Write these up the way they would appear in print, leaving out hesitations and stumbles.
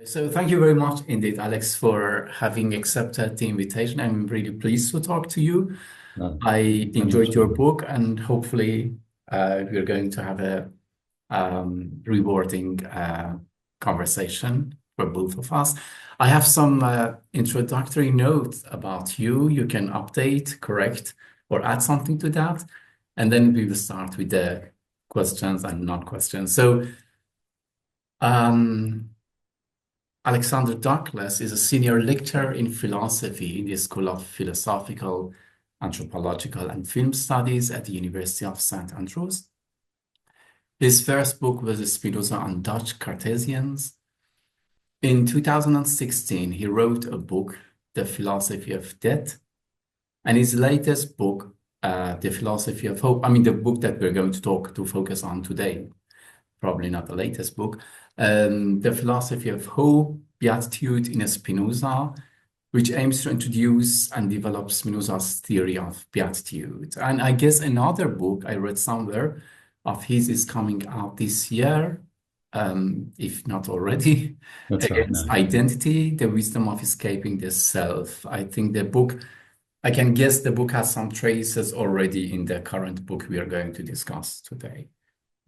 So thank you very much indeed, Alex, for having accepted the invitation. I'm really pleased to talk to you. No, I very much enjoyed your so. book, and hopefully, we're going to have a rewarding conversation for both of us. I have some introductory notes about you. You can update, correct, or add something to that, and then we will start with the questions and non-questions. So, um, Alexander Douglas is a senior lecturer in philosophy in the School of Philosophical, Anthropological, and Film Studies at the University of St. Andrews. His first book was Spinoza on Dutch Cartesians. In 2016, he wrote a book, The Philosophy of Death, and his latest book, The Philosophy of Hope, the book that we're going to focus on today, probably not the latest book, The Philosophy of Hope, Beatitude in Spinoza, which aims to introduce and develop Spinoza's theory of beatitude. And I guess another book I read somewhere of his is coming out this year, if not already, That's right. Against No. Identity, the Wisdom of Escaping the Self. I think the book, I can guess the book has some traces already in the current book we are going to discuss today.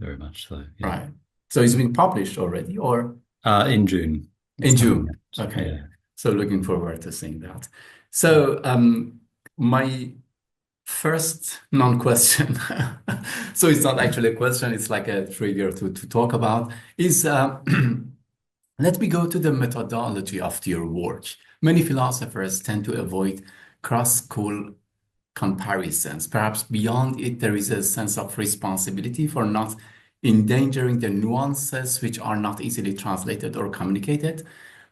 Very much so. Yeah. Right. So it's been published already, or In June, it's in coming June? out. Okay. Yeah. So looking forward to seeing that. Yeah. So my first non-question, so it's not actually a question, it's like a trigger to talk about, is let me go to the methodology of your work. Many philosophers tend to avoid cross-school comparisons. Perhaps beyond it, there is a sense of responsibility for not endangering the nuances which are not easily translated or communicated,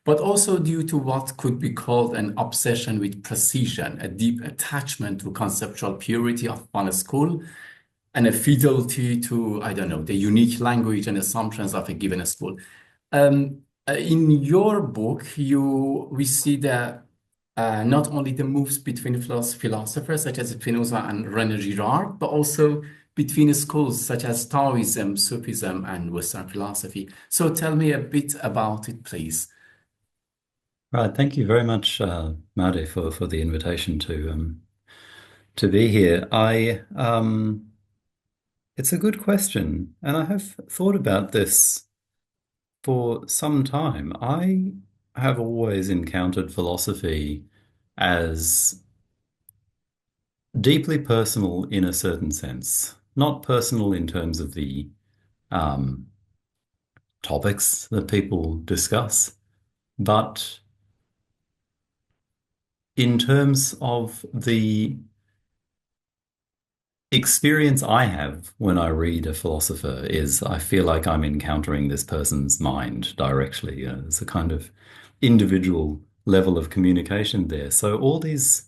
but also due to what could be called an obsession with precision, a deep attachment to conceptual purity of one school, and a fidelity to, I don't know, the unique language and assumptions of a given school. In your book, we see that not only the moves between philosophers such as Spinoza and René Girard, but also between schools such as Taoism, Sufism, and Western philosophy. So tell me a bit about it, please. Right. Thank you very much, Marty, for the invitation to be here. It's a good question, and I have thought about this for some time. I have always encountered philosophy as deeply personal in a certain sense, not personal in terms of the um, topics that people discuss, but in terms of the experience I have when I read a philosopher is I feel like I'm encountering this person's mind directly. You know, there's a kind of individual level of communication there. So all these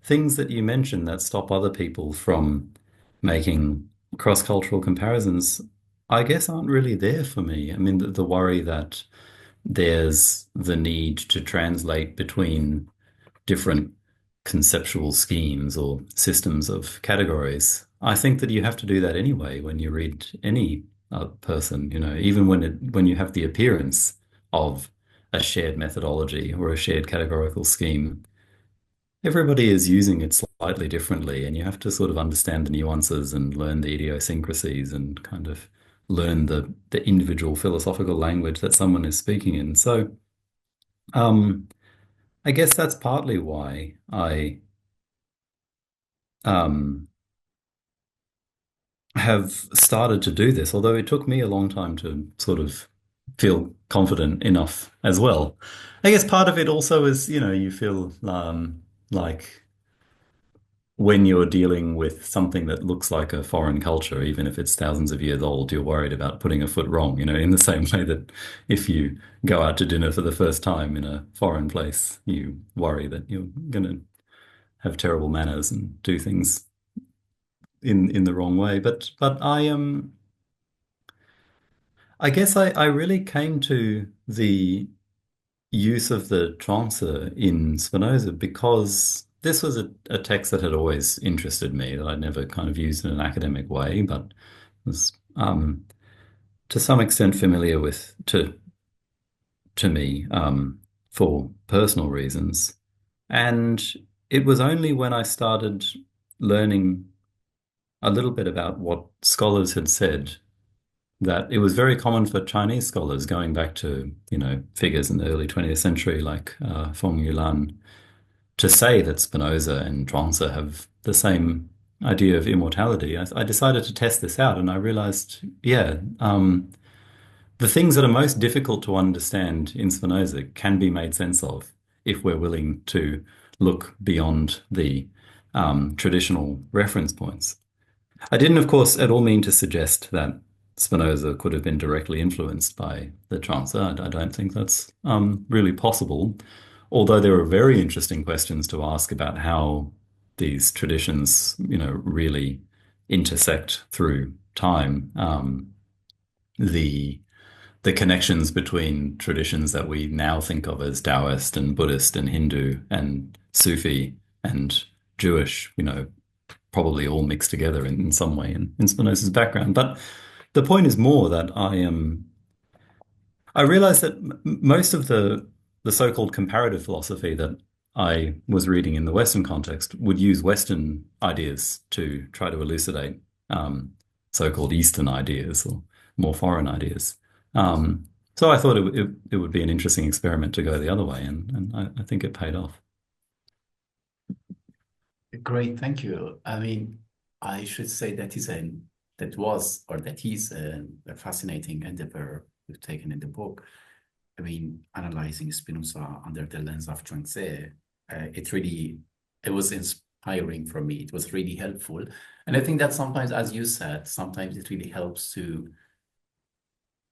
things that you mentioned that stop other people from making cross-cultural comparisons, I guess aren't really there for me. I mean, the worry that there's the need to translate between different conceptual schemes or systems of categories. I think that you have to do that anyway when you read any person, you know, even when you have the appearance of a shared methodology or a shared categorical scheme. Everybody is using it slightly differently, and you have to sort of understand the nuances and learn the idiosyncrasies and kind of learn the individual philosophical language that someone is speaking in. So, um, I guess that's partly why I um, have started to do this, although it took me a long time to sort of feel confident enough as well. I guess part of it also is, you know, you feel like when you're dealing with something that looks like a foreign culture, even if it's thousands of years old, you're worried about putting a foot wrong, you know, in the same way that if you go out to dinner for the first time in a foreign place, you worry that you're going to have terrible manners and do things in the wrong way. But I guess I really came to the use of the trancer in Spinoza because this was a text that had always interested me, that I'd never kind of used in an academic way, but was to some extent familiar with, to to me for personal reasons. And it was only when I started learning a little bit about what scholars had said that it was very common for Chinese scholars going back to, figures in the early 20th century like Feng Yulan to say that Spinoza and Zhuangzi have the same idea of immortality. I decided to test this out and I realized, yeah, the things that are most difficult to understand in Spinoza can be made sense of if we're willing to look beyond the traditional reference points. I didn't, of course, at all mean to suggest that Spinoza could have been directly influenced by the Zhuangzi. I don't think that's really possible, although there are very interesting questions to ask about how these traditions, really intersect through time. The the connections between traditions that we now think of as Taoist and Buddhist and Hindu and Sufi and Jewish, probably all mixed together in some way in Spinoza's background. But the point is more that I realized that most of the so-called comparative philosophy that I was reading in the Western context would use Western ideas to try to elucidate so-called Eastern ideas or more foreign ideas. So I thought it would be an interesting experiment to go the other way, and I think it paid off. Great, thank you. I mean, I should say that was or that is a fascinating endeavor we've taken in the book. I mean, analyzing Spinoza under the lens of Zhuangzi, it was inspiring for me. It was really helpful. And I think that sometimes, as you said, sometimes it really helps to,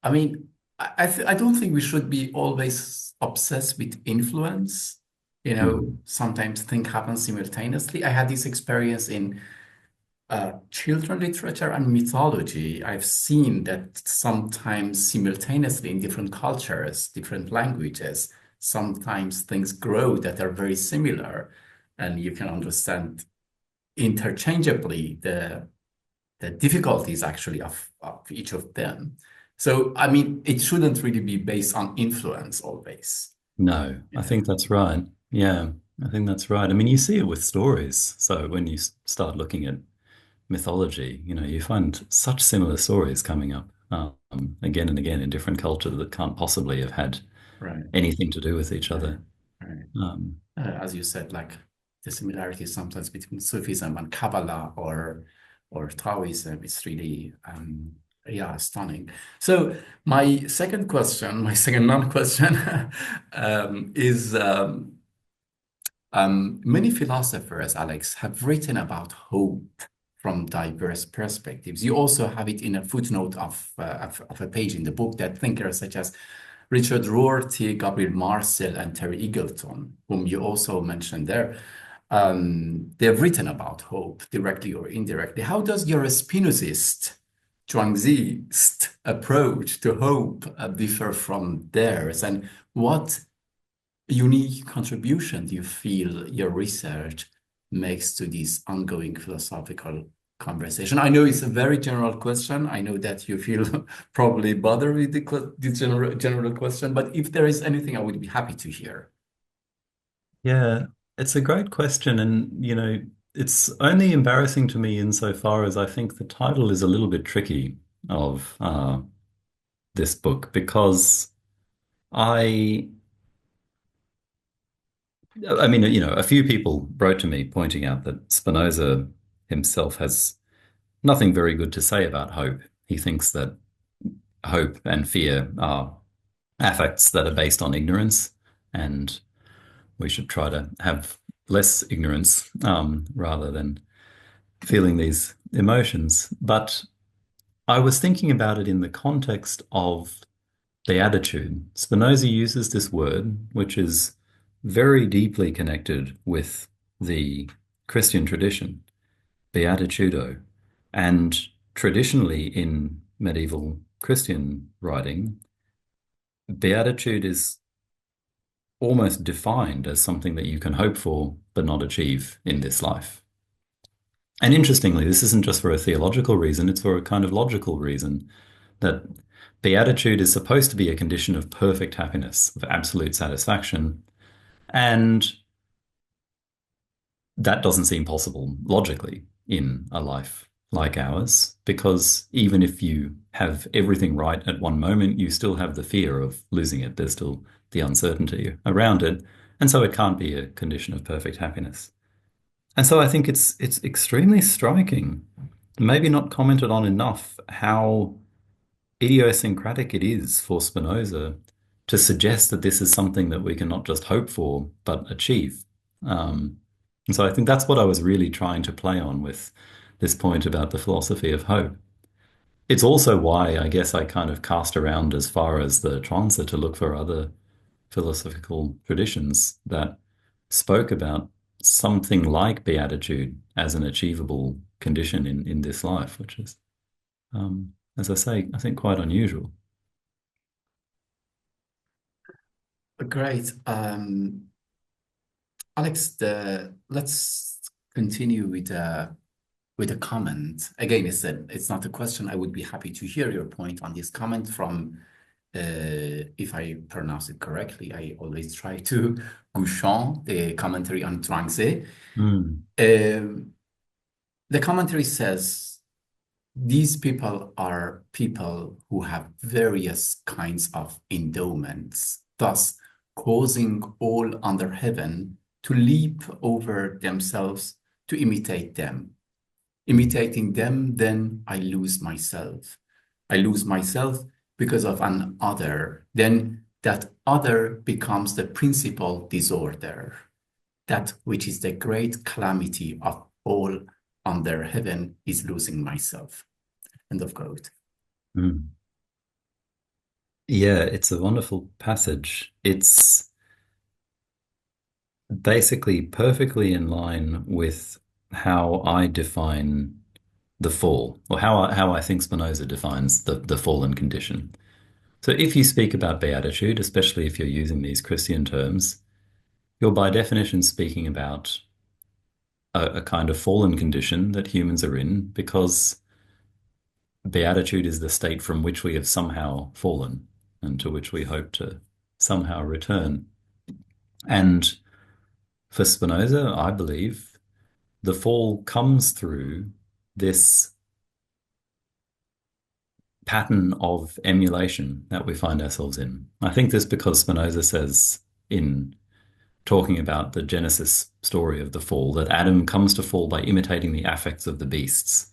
I mean, I don't think we should be always obsessed with influence. Mm. Sometimes things happen simultaneously. I had this experience in children literature and mythology. I've seen that sometimes simultaneously in different cultures, different languages, sometimes things grow that are very similar, and you can understand interchangeably the difficulties actually of each of them. So, I mean, it shouldn't really be based on influence always. No, I Yeah, think that's right. Yeah, I think that's right. I mean, you see it with stories. So when you start looking at mythology, you find such similar stories coming up again and again in different cultures that can't possibly have had right, anything to do with each right, other. right. Um, As you said, like the similarities sometimes between Sufism and Kabbalah or Taoism is really yeah, stunning. So my second non-question is many philosophers, Alex, have written about hope from diverse perspectives. You also have it in a footnote of a page in the book that thinkers such as Richard Rorty, Gabriel Marcel, and Terry Eagleton, whom you also mentioned there, they've written about hope directly or indirectly. How does your Spinozist, Zhuangziist approach to hope differ from theirs? And what unique contribution do you feel your research makes to this ongoing philosophical conversation? I know it's a very general question. I know that you feel probably bothered with the general question, but if there is anything, I would be happy to hear. yeah, it's a great question. And, it's only embarrassing to me insofar as I think the title is a little bit tricky of this book because I I mean, a few people wrote to me pointing out that Spinoza himself has nothing very good to say about hope. He thinks that hope and fear are affects that are based on ignorance, and we should try to have less ignorance rather than feeling these emotions. But I was thinking about it in the context of beatitude. Spinoza uses this word, which is very deeply connected with the Christian tradition, beatitudo. And traditionally in medieval Christian writing, beatitude is almost defined as something that you can hope for but not achieve in this life. And interestingly, this isn't just for a theological reason, it's for a kind of logical reason that beatitude is supposed to be a condition of perfect happiness, of absolute satisfaction. And that doesn't seem possible logically in a life like ours, because even if you have everything right at one moment, you still have the fear of losing it. There's still the uncertainty around it. And so it can't be a condition of perfect happiness. And so I think it's extremely striking, maybe not commented on enough, how idiosyncratic it is for Spinoza to suggest that this is something that we can not just hope for, but achieve. And so I think that's what I was really trying to play on with this point about the philosophy of hope. It's also why I guess I kind of cast around as far as the Zhuangzi to look for other philosophical traditions that spoke about something like beatitude as an achievable condition in this life, which is, as I say, I think quite unusual. Great. Alex, let's continue with a comment. Again, it's not a question. I would be happy to hear your point on this comment from, if I pronounce it correctly, I always try to, Gouchon, the commentary on Zhuangzi. Mm, The commentary says, these people are people who have various kinds of endowments, thus causing all under heaven to leap over themselves to imitate them. Imitating them, then I lose myself. I lose myself because of an other. Then that other becomes the principal disorder, that which is the great calamity of all under heaven is losing myself. End of quote. mm. Yeah, it's a wonderful passage. It's basically perfectly in line with how I define the fall, or how I think Spinoza defines the fallen condition. So if you speak about beatitude, especially if you're using these Christian terms, you're by definition speaking about a kind of fallen condition that humans are in, because beatitude is the state from which we have somehow fallen and to which we hope to somehow return. And for Spinoza, I believe the fall comes through this pattern of emulation that we find ourselves in. I think this because Spinoza says in talking about the Genesis story of the fall that Adam comes to fall by imitating the affects of the beasts.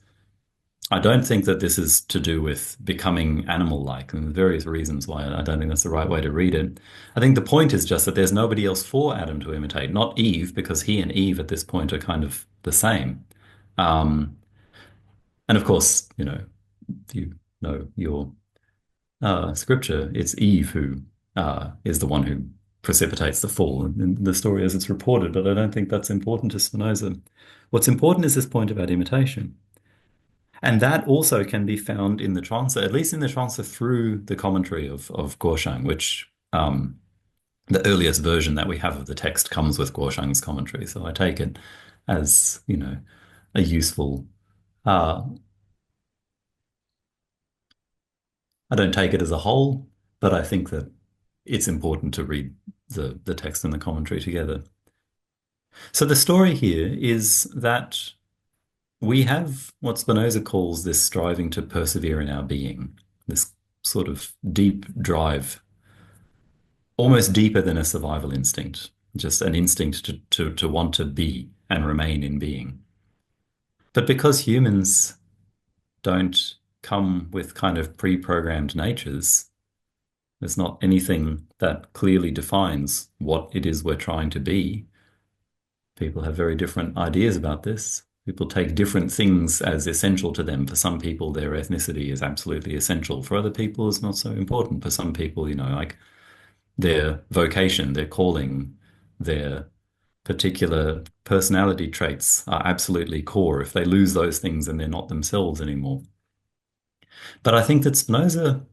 I don't think that this is to do with becoming animal-like, and various reasons why I don't think that's the right way to read it. I think the point is just that there's nobody else for Adam to imitate, not Eve, because he and Eve at this point are kind of the same. Um, and of course, if you know your scripture, it's Eve who is the one who precipitates the fall in the story as it's reported, but I don't think that's important to Spinoza. What's important is this point about imitation. And that also can be found in the Transa, at least in the Transa through the commentary of Guoshang, which the earliest version that we have of the text comes with Guoshang's commentary. So I take it as, a useful, uh, I don't take it as a whole, but I think that it's important to read the text and the commentary together. So the story here is that we have what Spinoza calls this striving to persevere in our being, this sort of deep drive, almost deeper than a survival instinct, just an instinct to want to be and remain in being. But because humans don't come with kind of pre-programmed natures, there's not anything that clearly defines what it is we're trying to be. People have very different ideas about this. People take different things as essential to them. For some people, their ethnicity is absolutely essential. For other people, it's not so important. For some people, like their vocation, their calling, their particular personality traits are absolutely core. If they lose those things, then they're not themselves anymore. But I think that Spinoza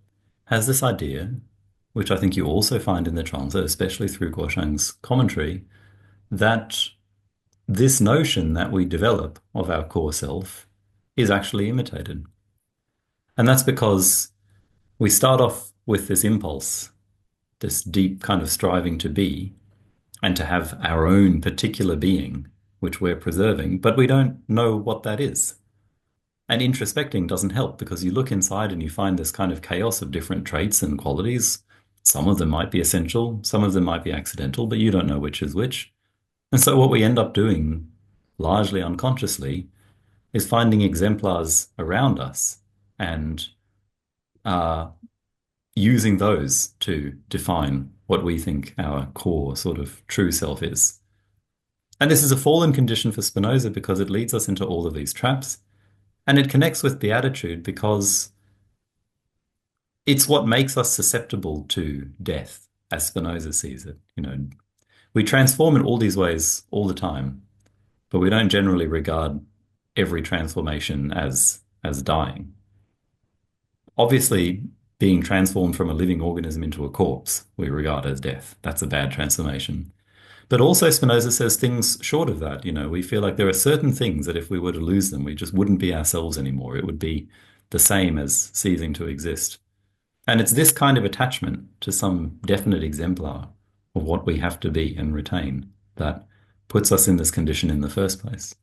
has this idea, which I think you also find in the Transit, especially through Guoshang's commentary, that this notion that we develop of our core self is actually imitated. And that's because We start off with this impulse, this deep kind of striving to be and to have our own particular being, which we're preserving, but we don't know what that is. And introspecting doesn't help because you look inside and you find this kind of chaos of different traits and qualities. Some of them might be essential, some of them might be accidental, but you don't know which is which. And so what we end up doing, largely unconsciously, is finding exemplars around us and uh, using those to define what we think our core sort of true self is. And this is a fallen condition for Spinoza because it leads us into all of these traps. And it connects with beatitude because it's what makes us susceptible to death, as Spinoza sees it. We transform in all these ways all the time, but we don't generally regard every transformation as dying. Obviously, being transformed from a living organism into a corpse, we regard as death. That's a bad transformation. But also Spinoza says things short of that. We feel like there are certain things that if we were to lose them, we just wouldn't be ourselves anymore. It would be the same as ceasing to exist. And it's this kind of attachment to some definite exemplar of what we have to be and retain that puts us in this condition in the first place.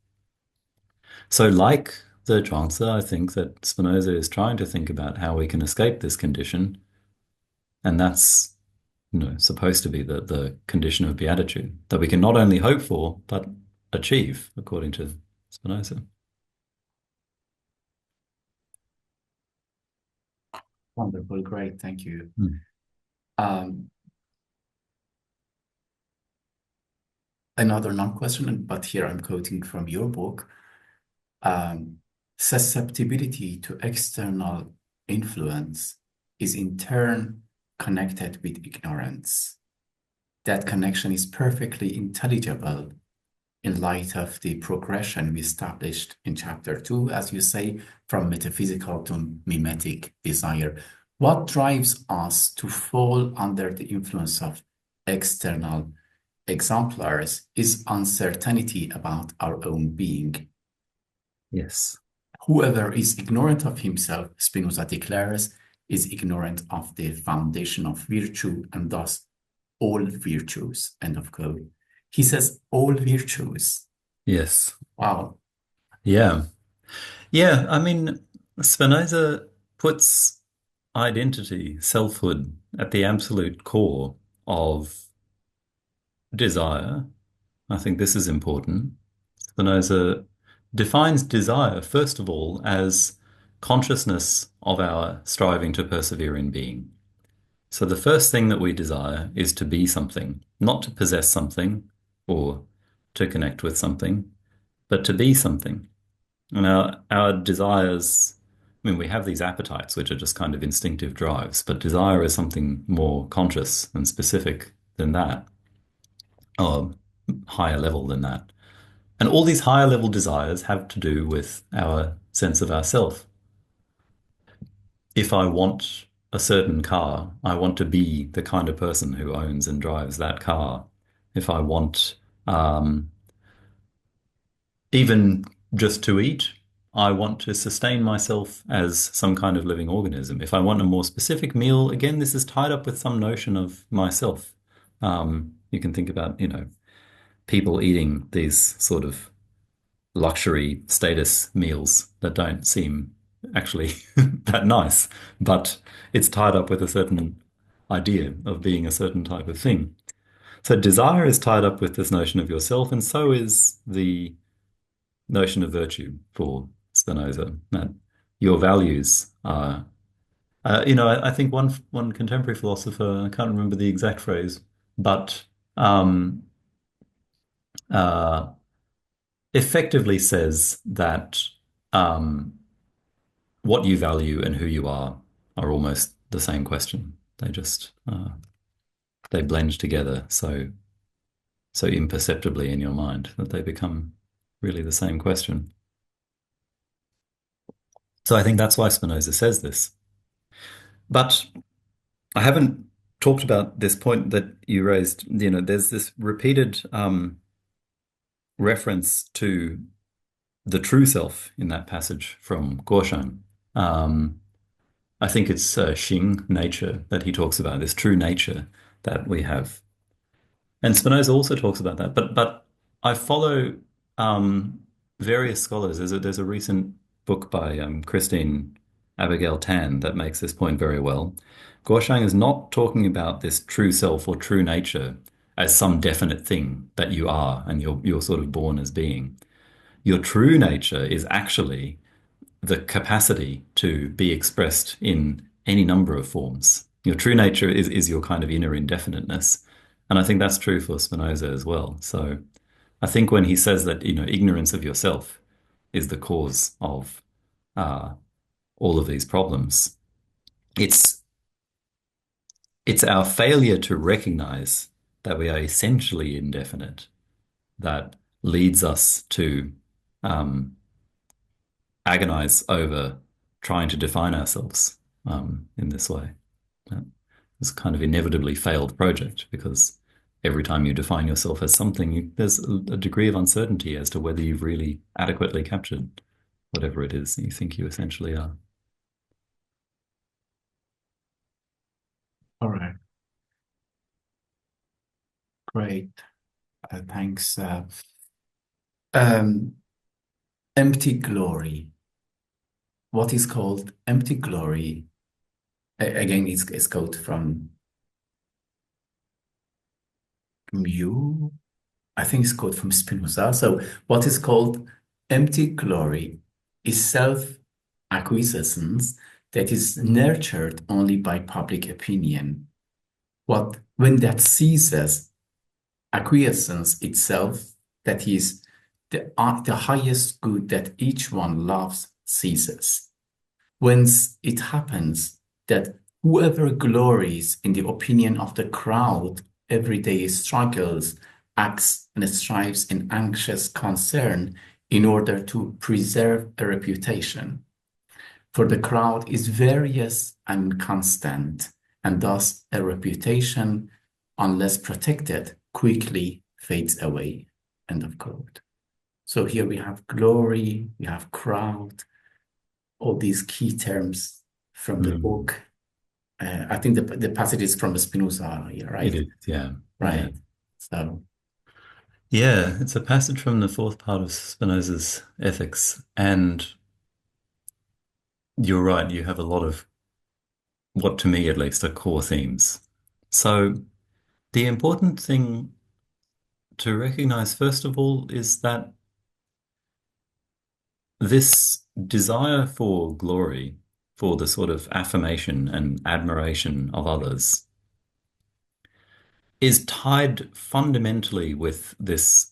So like the Zhuangzi, I think that Spinoza is trying to think about how we can escape this condition. And that's supposed to be the condition of beatitude that we can not only hope for, but achieve, according to Spinoza. Wonderful, great, thank you. Mm. Um, Another non-question, but here I'm quoting from your book. Um, Susceptibility to external influence is in turn connected with ignorance. That connection is perfectly intelligible in light of the progression we established in chapter 2, as you say, from metaphysical to mimetic desire. What drives us to fall under the influence of external exemplars is uncertainty about our own being. Yes. Whoever is ignorant of himself, Spinoza declares, is ignorant of the foundation of virtue and thus all virtues, end of quote. He says all virtues. Yes. Wow. Yeah. Yeah. I mean, Spinoza puts identity, selfhood, at the absolute core of desire. I think this is important. Spinoza defines desire, first of all, as consciousness of our striving to persevere in being. So the first thing that we desire is to be something, not to possess something or to connect with something, but to be something. And our desires, I mean, we have these appetites, which are just kind of instinctive drives, but desire is something more conscious and specific than that, or higher level than that. And all these higher level desires have to do with our sense of ourself. If I want a certain car, I want to be the kind of person who owns and drives that car. If I want even just to eat, I want to sustain myself as some kind of living organism. If I want a more specific meal, again, this is tied up with some notion of myself. You can think about, people eating these sort of luxury status meals that don't seem actually that nice, but it's tied up with a certain idea of being a certain type of thing. So desire is tied up with this notion of yourself, and so is the notion of virtue for Spinoza, that your values are, I think one contemporary philosopher, I can't remember the exact phrase, but uh, effectively says that um, what you value and who you are almost the same question. They just they blend together so imperceptibly in your mind that they become really the same question. So I think that's why Spinoza says this. But I haven't talked about this point that you raised. There's this repeated reference to the true self in that passage from Gorshan. Um, I think it's Xing nature that he talks about, this true nature that we have. And Spinoza also talks about that. But I follow um, various scholars. There's a recent book by Christine Abigail Tan that makes this point very well. Guoshang is not talking about this true self or true nature as some definite thing that you are and you're sort of born as being. Your true nature is actually the capacity to be expressed in any number of forms. Your true nature is your kind of inner indefiniteness. And I think that's true for Spinoza as well. So I think when he says that, ignorance of yourself is the cause of uh, all of these problems, it's it's our failure to recognize that we are essentially indefinite that leads us to um, agonize over trying to define ourselves in this way. Uh, It's kind of inevitably failed project because every time you define yourself as something, there's a degree of uncertainty as to whether you've really adequately captured whatever it is that you think you essentially are. All right, great. Thanks. Um, empty glory. What is called empty glory? Again, it's quote from you. I think it's quote from Spinoza. So, what is called empty glory is self-acquiescence that is nurtured only by public opinion. When that ceases, acquiescence itself, that is the highest good that each one loves, ceases. Whence it happens that whoever glories in the opinion of the crowd every day struggles, acts, and strives in anxious concern in order to preserve a reputation. For the crowd is various and constant, and thus a reputation, unless protected, quickly fades away. End of quote. So here we have glory, we have crowd, all these key terms from the Mm. book. I think the passage is from Spinoza here, It right? is, yeah. Yeah. Right. So, Yeah, it's a passage from the fourth part of Spinoza's Ethics. And you're right, you have a lot of what to me at least are core themes. So the important thing to recognize, first of all, is that this desire for glory, for the sort of affirmation and admiration of others, is tied fundamentally with this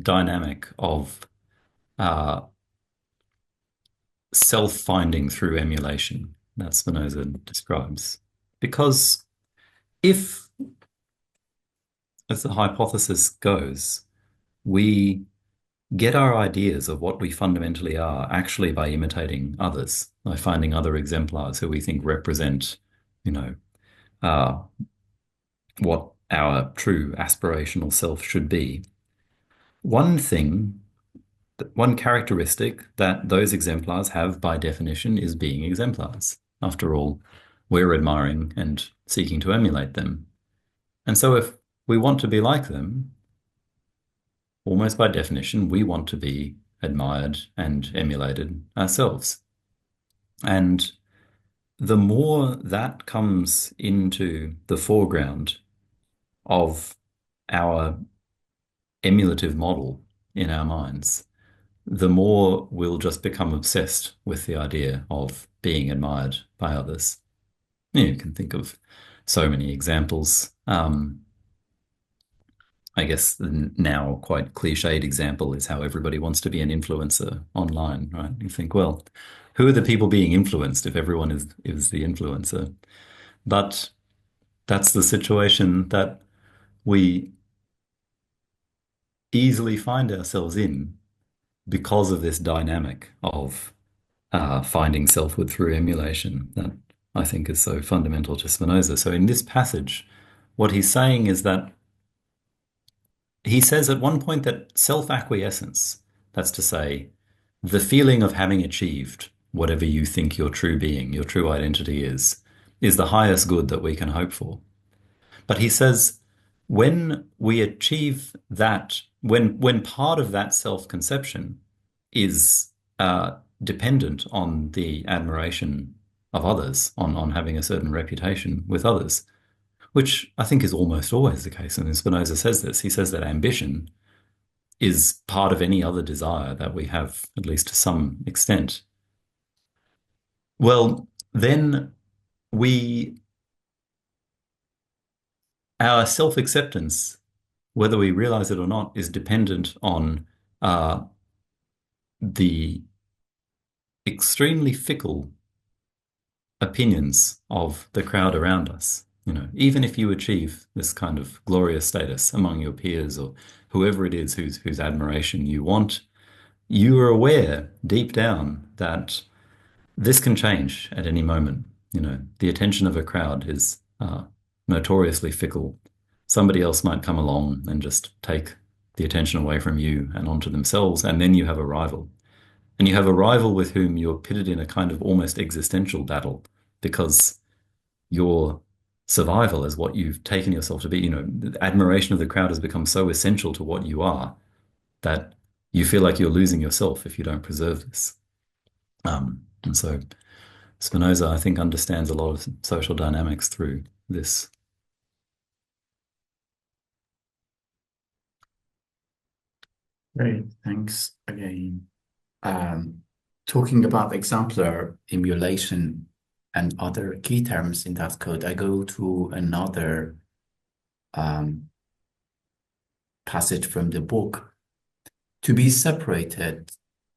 dynamic of uh, self-finding through emulation that Spinoza describes. Because if, as the hypothesis goes, we get our ideas of what we fundamentally are actually by imitating others, by finding other exemplars who we think represent, you know, uh, what our true aspirational self should be. One thing, one characteristic that those exemplars have by definition is being exemplars. After all, we're admiring and seeking to emulate them. And so if we want to be like them, almost by definition, we want to be admired and emulated ourselves. And the more that comes into the foreground of our emulative model in our minds, the more we'll just become obsessed with the idea of being admired by others. You can think of so many examples. I guess the now quite cliched example is how everybody wants to be an influencer online, right? You think, well, who are the people being influenced if everyone is the influencer? But that's the situation that we easily find ourselves in because of this dynamic of finding selfhood through emulation that I think is so fundamental to Spinoza. So in this passage, what he's saying is that he says at one point that self-acquiescence, that's to say, the feeling of having achieved whatever you think your true being, your true identity is the highest good that we can hope for. But he says, when we achieve that, when part of that self-conception is dependent on the admiration of others, on having a certain reputation with others, which I think is almost always the case. And Spinoza says this. He says that ambition is part of any other desire that we have, at least to some extent. Well, then we, our self-acceptance, whether we realize it or not, is dependent on uh, the extremely fickle opinions of the crowd around us. You know, even if you achieve this kind of glorious status among your peers or whoever it is whose admiration you want, you are aware deep down that this can change at any moment. You know, the attention of a crowd is notoriously fickle. Somebody else might come along and just take the attention away from you and onto themselves, and then you have a rival. And you have a rival with whom you're pitted in a kind of almost existential battle because your survival is what you've taken yourself to be. You know, the admiration of the crowd has become so essential to what you are that you feel like you're losing yourself if you don't preserve this. And so Spinoza, I think, understands a lot of social dynamics through this. Great, thanks again. Um, Talking about exemplar emulation and other key terms in that code, I go to another um, passage from the book. To be separated,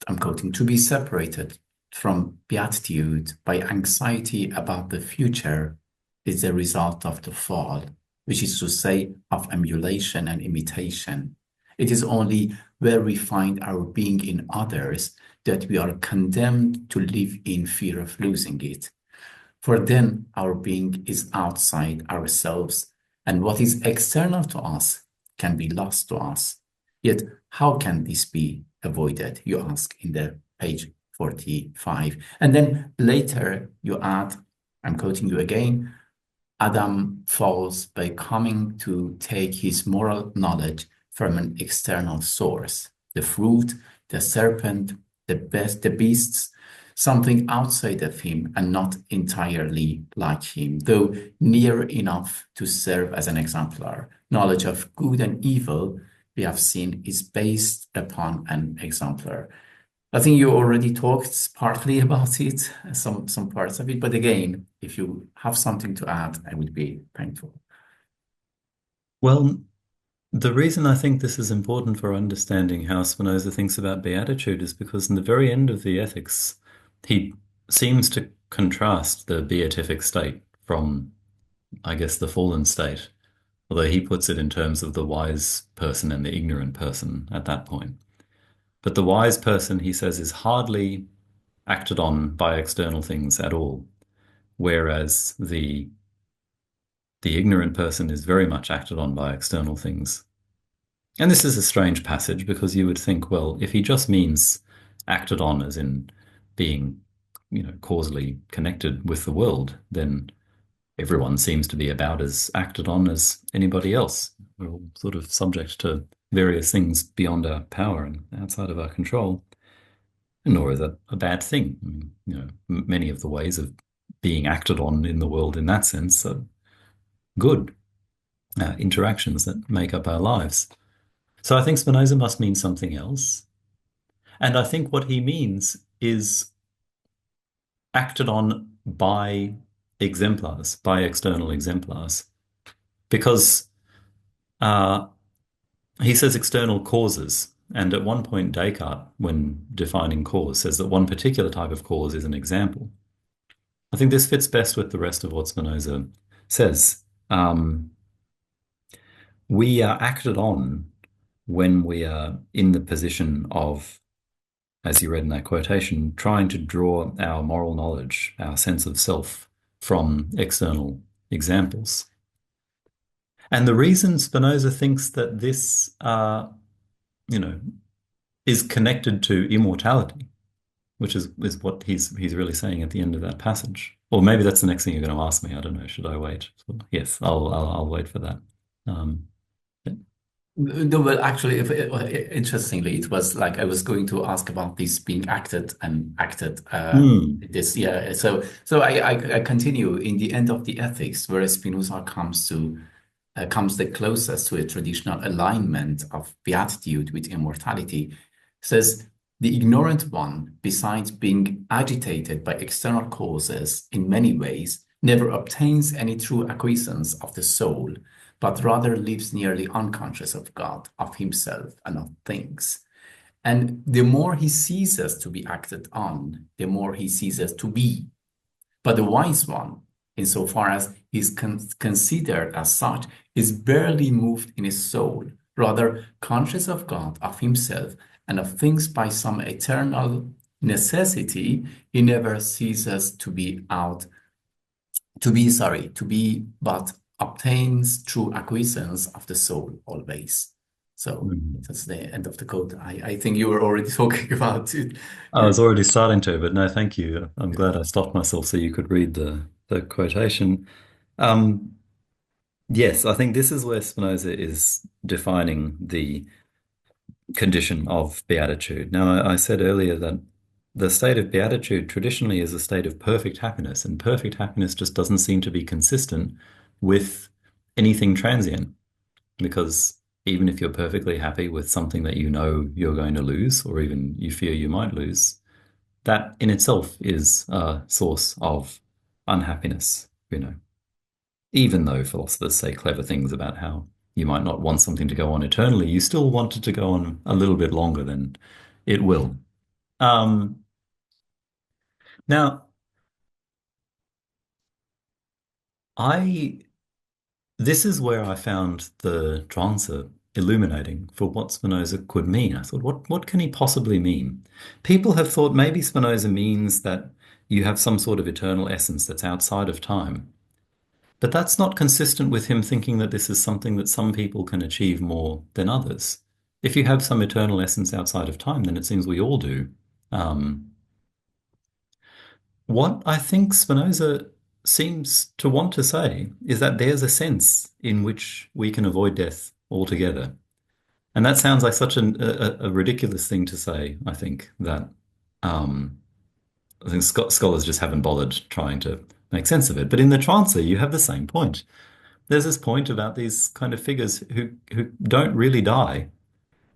I'm quoting, to be separated from beatitude by anxiety about the future is the result of the fall, which is to say, of emulation and imitation. It is only where we find our being in others that we are condemned to live in fear of losing it. For then our being is outside ourselves, and what is external to us can be lost to us. Yet, how can this be avoided? You ask in the page 45. And then later you add, I'm quoting you again, Adam falls by coming to take his moral knowledge from an external source, the fruit, the serpent, the beasts, something outside of him and not entirely like him, though near enough to serve as an exemplar. Knowledge of good and evil, we have seen, is based upon an exemplar. I think you already talked partly about it, some parts of it, but again, if you have something to add, I would be thankful. Well, the reason I think this is important for understanding how Spinoza thinks about beatitude is because in the very end of the Ethics, he seems to contrast the beatific state from, I guess, the fallen state, although he puts it in terms of the wise person and the ignorant person at that point. But the wise person, he says, is hardly acted on by external things at all, whereas the ignorant person is very much acted on by external things. And this is a strange passage because you would think, well, if he just means acted on as in being, you know, causally connected with the world, then everyone seems to be about as acted on as anybody else. We're all sort of subject to various things beyond our power and outside of our control. Nor is that a bad thing. I mean, you know, many of the ways of being acted on in the world in that sense are good interactions that make up our lives. So I think Spinoza must mean something else. And I think what he means is acted on by exemplars, by external exemplars, because uh, he says external causes. And at one point, Descartes, when defining cause, says that one particular type of cause is an example. I think this fits best with the rest of what Spinoza says. We are acted on when we are in the position of, as you read in that quotation, trying to draw our moral knowledge, our sense of self from external examples. And the reason Spinoza thinks that this, you know, is connected to immortality which is what he's really saying at the end of that passage. Or maybe that's the next thing you're going to ask me. I don't know. Should I wait? So, yes, I'll wait for that. Um, yeah. No, well, actually, interestingly, it was like I was going to ask about this being acted and acted. Hmm. This, yeah. So I continue in the end of the ethics, where Spinoza comes the closest to a traditional alignment of beatitude with immortality. Says the ignorant one, besides being agitated by external causes in many ways, never obtains any true acquiescence of the soul, but rather lives nearly unconscious of God, of himself, and of things. And the more he ceases to be acted on, the more he ceases to be. But the wise one, insofar as he is considered as such, is barely moved in his soul, rather conscious of God, of himself, and of things by some eternal necessity. He never ceases to be, but obtains true acquiescence of the soul always. So Mhm. that's the end of the quote. I think you were already talking about it. I was already starting to, but no, thank you. I'm glad I stopped myself so you could read the quotation. Um, yes, I think this is where Spinoza is defining the condition of beatitude. Now, I said earlier that the state of beatitude traditionally is a state of perfect happiness, and perfect happiness just doesn't seem to be consistent with anything transient, because even if you're perfectly happy with something that you know you're going to lose, or even you fear you might lose, that in itself is a source of unhappiness, even though philosophers say clever things about how you might not want something to go on eternally, you still want it to go on a little bit longer than it will. Um, now, I this is where I found the Zhuangzi illuminating for what Spinoza could mean. I thought, what can he possibly mean? People have thought maybe Spinoza means that you have some sort of eternal essence that's outside of time. But that's not consistent with him thinking that this is something that some people can achieve more than others. If you have some eternal essence outside of time, then it seems we all do. Um, what I think Spinoza seems to want to say is that there's a sense in which we can avoid death altogether. And that sounds like such a ridiculous thing to say, I think, that um, I think scholars just haven't bothered trying to make sense of it. But in the Trancer, you have the same point. There's this point about these kind of figures who don't really die.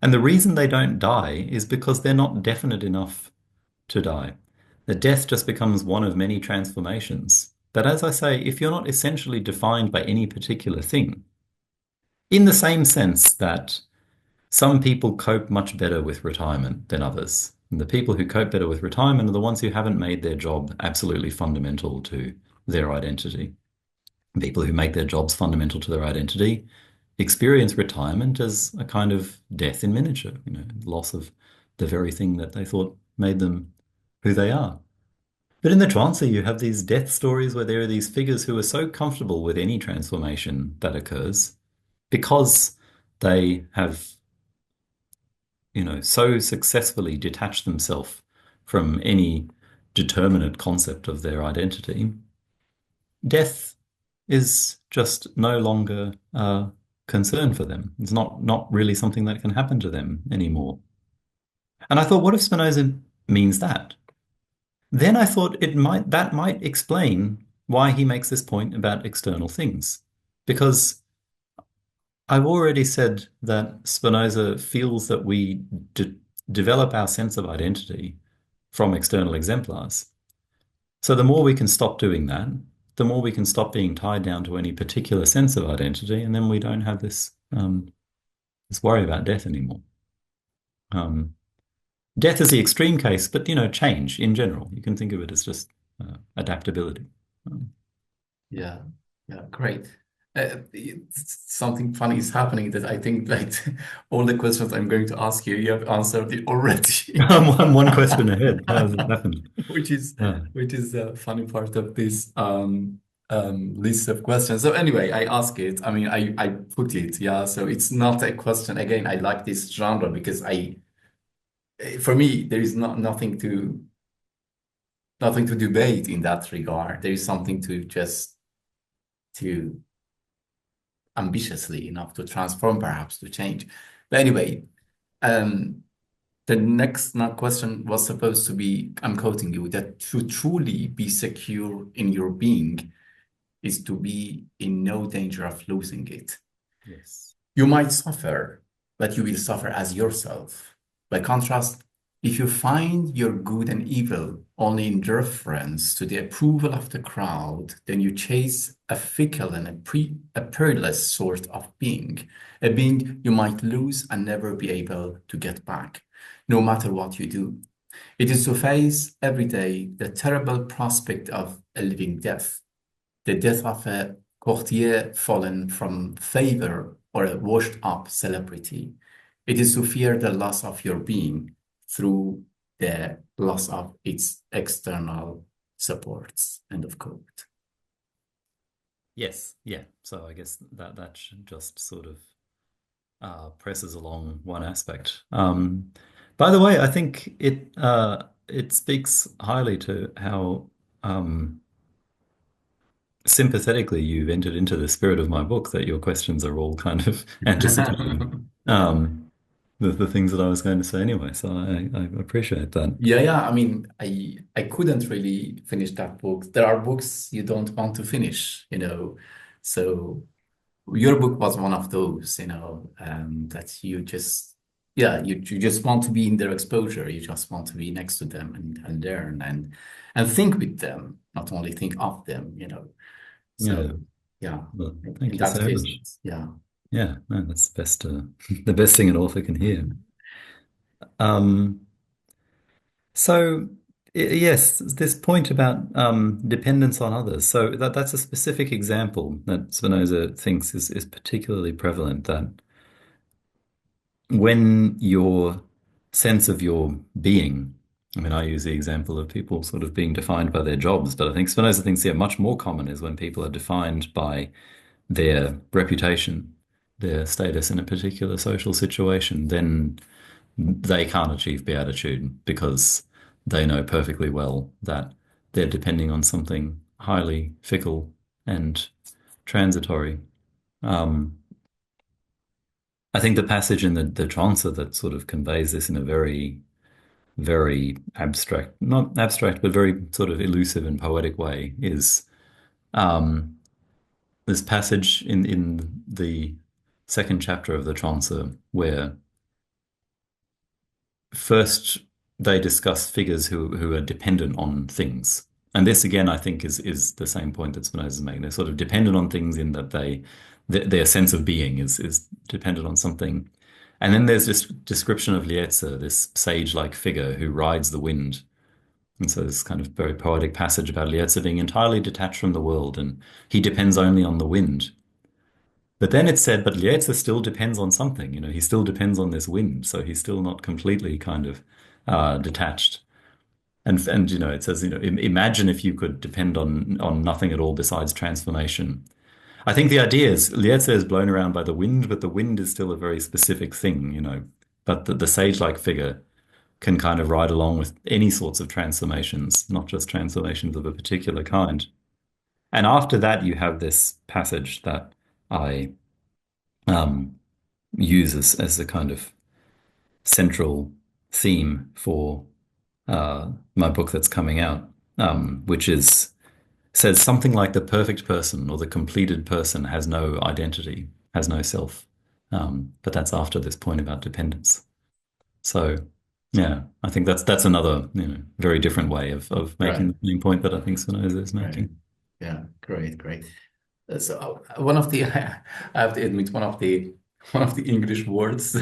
And the reason they don't die is because they're not definite enough to die. The death just becomes one of many transformations. But as I say, if you're not essentially defined by any particular thing, in the same sense that some people cope much better with retirement than others, and the people who cope better with retirement are the ones who haven't made their job absolutely fundamental to their identity. People who make their jobs fundamental to their identity experience retirement as a kind of death in miniature, loss of the very thing that they thought made them who they are. But in the Trancer, you have these death stories where there are these figures who are so comfortable with any transformation that occurs because they have, so successfully detached themselves from any determinate concept of their identity. Death is just no longer a concern for them. It's not really something that can happen to them anymore. And I thought, what if Spinoza means that? Then I thought that might explain why he makes this point about external things. Because I've already said that Spinoza feels that we develop our sense of identity from external exemplars. So the more we can stop doing that, the more we can stop being tied down to any particular sense of identity, and then we don't have this worry about death anymore. Um, Death is the extreme case, but change in general. You can think of it as just adaptability. Um, Yeah, yeah, great. Something funny is happening that I think like all the questions I'm going to ask you, you have answered it already. I'm one question ahead. How has it happened? Which is Yeah. the funny part of this list of questions. So anyway, I ask it. I mean, I put it. Yeah. So it's not a question. Again, I like this genre because for me there is nothing to. nothing to debate in that regard. There is something to just to ambitiously enough to transform, perhaps to change. But anyway, um, the next now question was supposed to be, I'm quoting you, that to truly be secure in your being is to be in no danger of losing it. Yes. You might suffer, but you will suffer as yourself. By contrast, if you find your good and evil only in reference to the approval of the crowd, then you chase a fickle and a perilous sort of being, a being you might lose and never be able to get back, no matter what you do. It is to face every day the terrible prospect of a living death, the death of a courtier fallen from favor or a washed up celebrity. It is to fear the loss of your being through the loss of its external supports. End of quote. Yes. Yeah. So I guess that should just sort of presses along one aspect. By the way, I think it speaks highly to how sympathetically you've entered into the spirit of my book, that your questions are all kind of anticipating um, the things that I was going to say anyway. So I appreciate that. Yeah, yeah. I mean, I couldn't really finish that book. There are books you don't want to finish, you know. So your book was one of those, you know, that you just, yeah, you just want to be in their exposure. You just want to be next to them and learn and think with them, not only think of them, you know. Yeah. So yeah, Well, in thank you that so case, much. yeah. Yeah, no, that's the best, the best thing an author can hear. Um, so yes, this point about dependence on others. So that's a specific example that Spinoza thinks is particularly prevalent. That when your sense of your being, I mean, I use the example of people sort of being defined by their jobs, but I think Spinoza thinks, yeah, much more common is when people are defined by their reputation, their status in a particular social situation, then they can't achieve beatitude because they know perfectly well that they're depending on something highly fickle and transitory. Um, I think the passage in the Zhuangzi that sort of conveys this in a very, very abstract, not abstract, but very sort of elusive and poetic way is um, this passage in the second chapter of the Zhuangzi where first they discuss figures who are dependent on things. And this again, I think, is the same point that Spinoza is making. They're sort of dependent on things in that their sense of being is dependent on something. And then there's this description of Lietze, this sage-like figure who rides the wind. And so this kind of very poetic passage about Lietze being entirely detached from the world, and he depends only on the wind. But then it said, but Lietze still depends on something, he still depends on this wind, so he's still not completely kind of detached. And it says, imagine if you could depend on nothing at all besides transformation. I think the idea is Lietze is blown around by the wind, but the wind is still a very specific thing. But the sage-like figure can kind of ride along with any sorts of transformations, not just transformations of a particular kind. And after that, you have this passage that I um, use as a kind of central theme for my book that's coming out, which says something like the perfect person or the completed person has no identity, has no self. But that's after this point about dependence. So, yeah, I think that's another very different way of making Right, the same point that I think Spinoza is right. making. Yeah, great, great. So one of the I have to admit one of the English words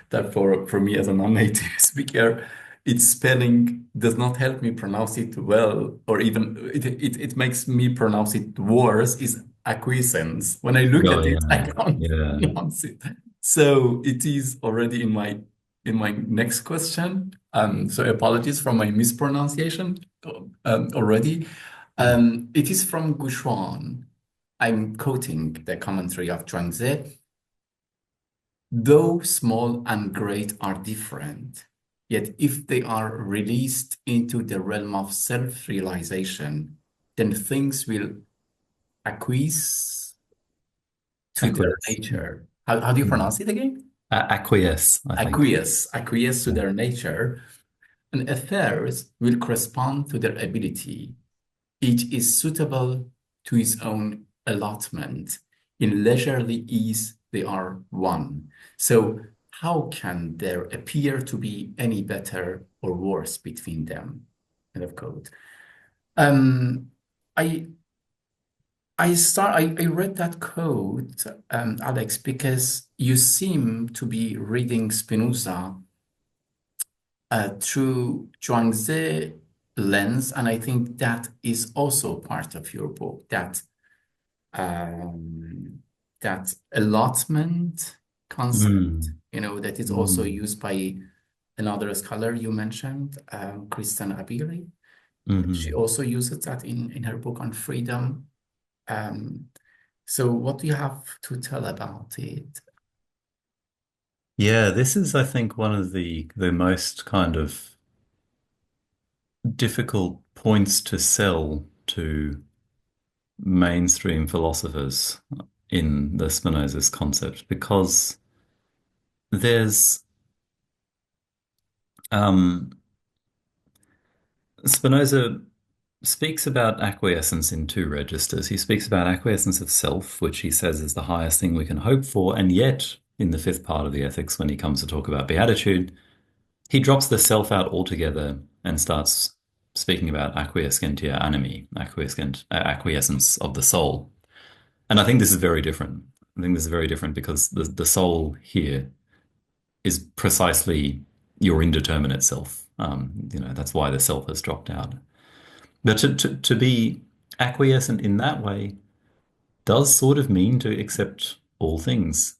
that for me as a non-native speaker, its spelling does not help me pronounce it well, or even it makes me pronounce it worse, is acquiescence. When I look Oh at it, I yeah, can't yeah. pronounce it. So it is already in my next question. So apologies for my mispronunciation already. It is from Guchuan. I'm quoting the commentary of Zhuangzi. Though small and great are different, Yet if they are released into the realm of self-realization, then things will acquiesce to their Acquiesce. nature. How do you Mm. pronounce it again? Acquiesce, I think. Acquiesce to Yeah. their nature, and affairs will correspond to their ability. Each is suitable to his own allotment. In leisurely ease, they are one. So, how can there appear to be any better or worse between them? End of quote. Um, I I read that quote, Alex, because you seem to be reading Spinoza through Zhuangzi lens, and I think that is also part of your book, um, that allotment concept, Mm. that is also Mm. used by another scholar you mentioned, Kristen Abiri. She Hmm. also uses that in her book on freedom. Um, so what do you have to tell about it? Yeah, this is, I think, one of the most kind of difficult points to sell to mainstream philosophers in the Spinoza's concept because there's um, Spinoza speaks about acquiescence in two registers. He speaks about acquiescence of self, which he says is the highest thing we can hope for, and yet in the fifth part of the Ethics, when he comes to talk about beatitude, he drops the self out altogether and starts speaking about acquiescentia animi, acquiescence of the soul. And I think this is very different. I think this is very different because the soul here is precisely your indeterminate self. That's why the self has dropped out. But to be acquiescent in that way does sort of mean to accept all things.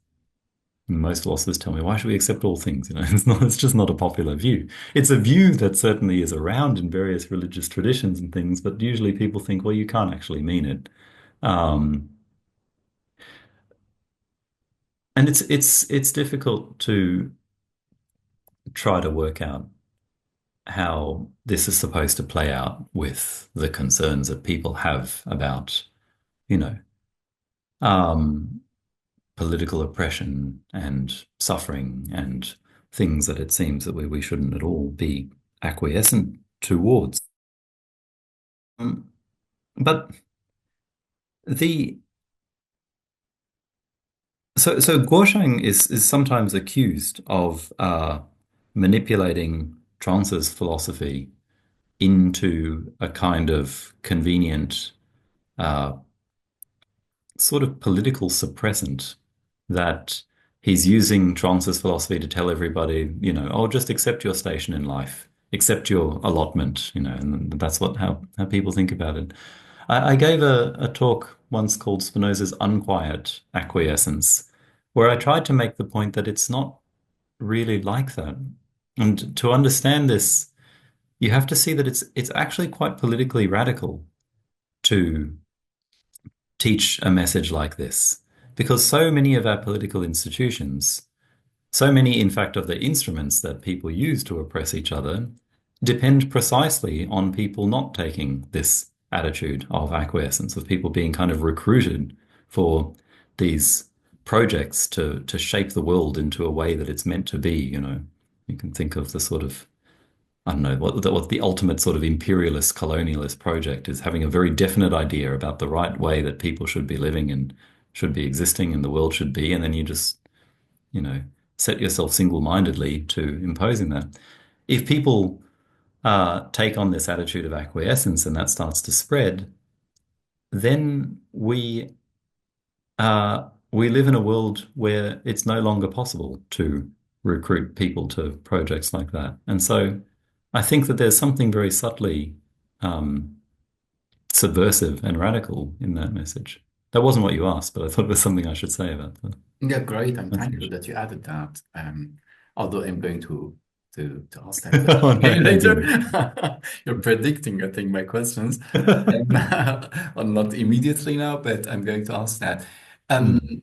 Most philosophers tell me, why should we accept all things? It's just not a popular view. It's a view that certainly is around in various religious traditions and things, but usually people think, well, you can't actually mean it. Um, and it's difficult to try to work out how this is supposed to play out with the concerns that people have about, you know, um, political oppression and suffering and things that it seems that we shouldn't at all be acquiescent towards. Um, but the so Guosheng is sometimes accused of manipulating Chuangzi's philosophy into a kind of convenient uh, sort of political suppressant that he's using Chuangzi's philosophy to tell everybody, oh, just accept your station in life, accept your allotment, and that's how people think about it. I gave a talk once called Spinoza's Unquiet Acquiescence, where I tried to make the point that it's not really like that. And to understand this, you have to see that it's actually quite politically radical to teach a message like this. Because so many of our political institutions, so many, in fact, of the instruments that people use to oppress each other depend precisely on people not taking this attitude of acquiescence, of people being kind of recruited for these projects to shape the world into a way that it's meant to be, You can think of the sort of I don't know what the ultimate sort of imperialist colonialist project is having a very definite idea about the right way that people should be living and should be existing and the world should be, and then you just, you know, set yourself single-mindedly to imposing that. If people take on this attitude of acquiescence and that starts to spread, then we live in a world where it's no longer possible to recruit people to projects like that. And so I think that there's something very subtly um, subversive and radical in that message. That wasn't what you asked, but I thought it was something I should say about the Yeah, great, and thank you message. that you added that. Although I'm going to ask that question Oh no, again don't later. do You're predicting, I think, my questions. it. Well, not immediately now, but I'm going to ask that. Um, Mm,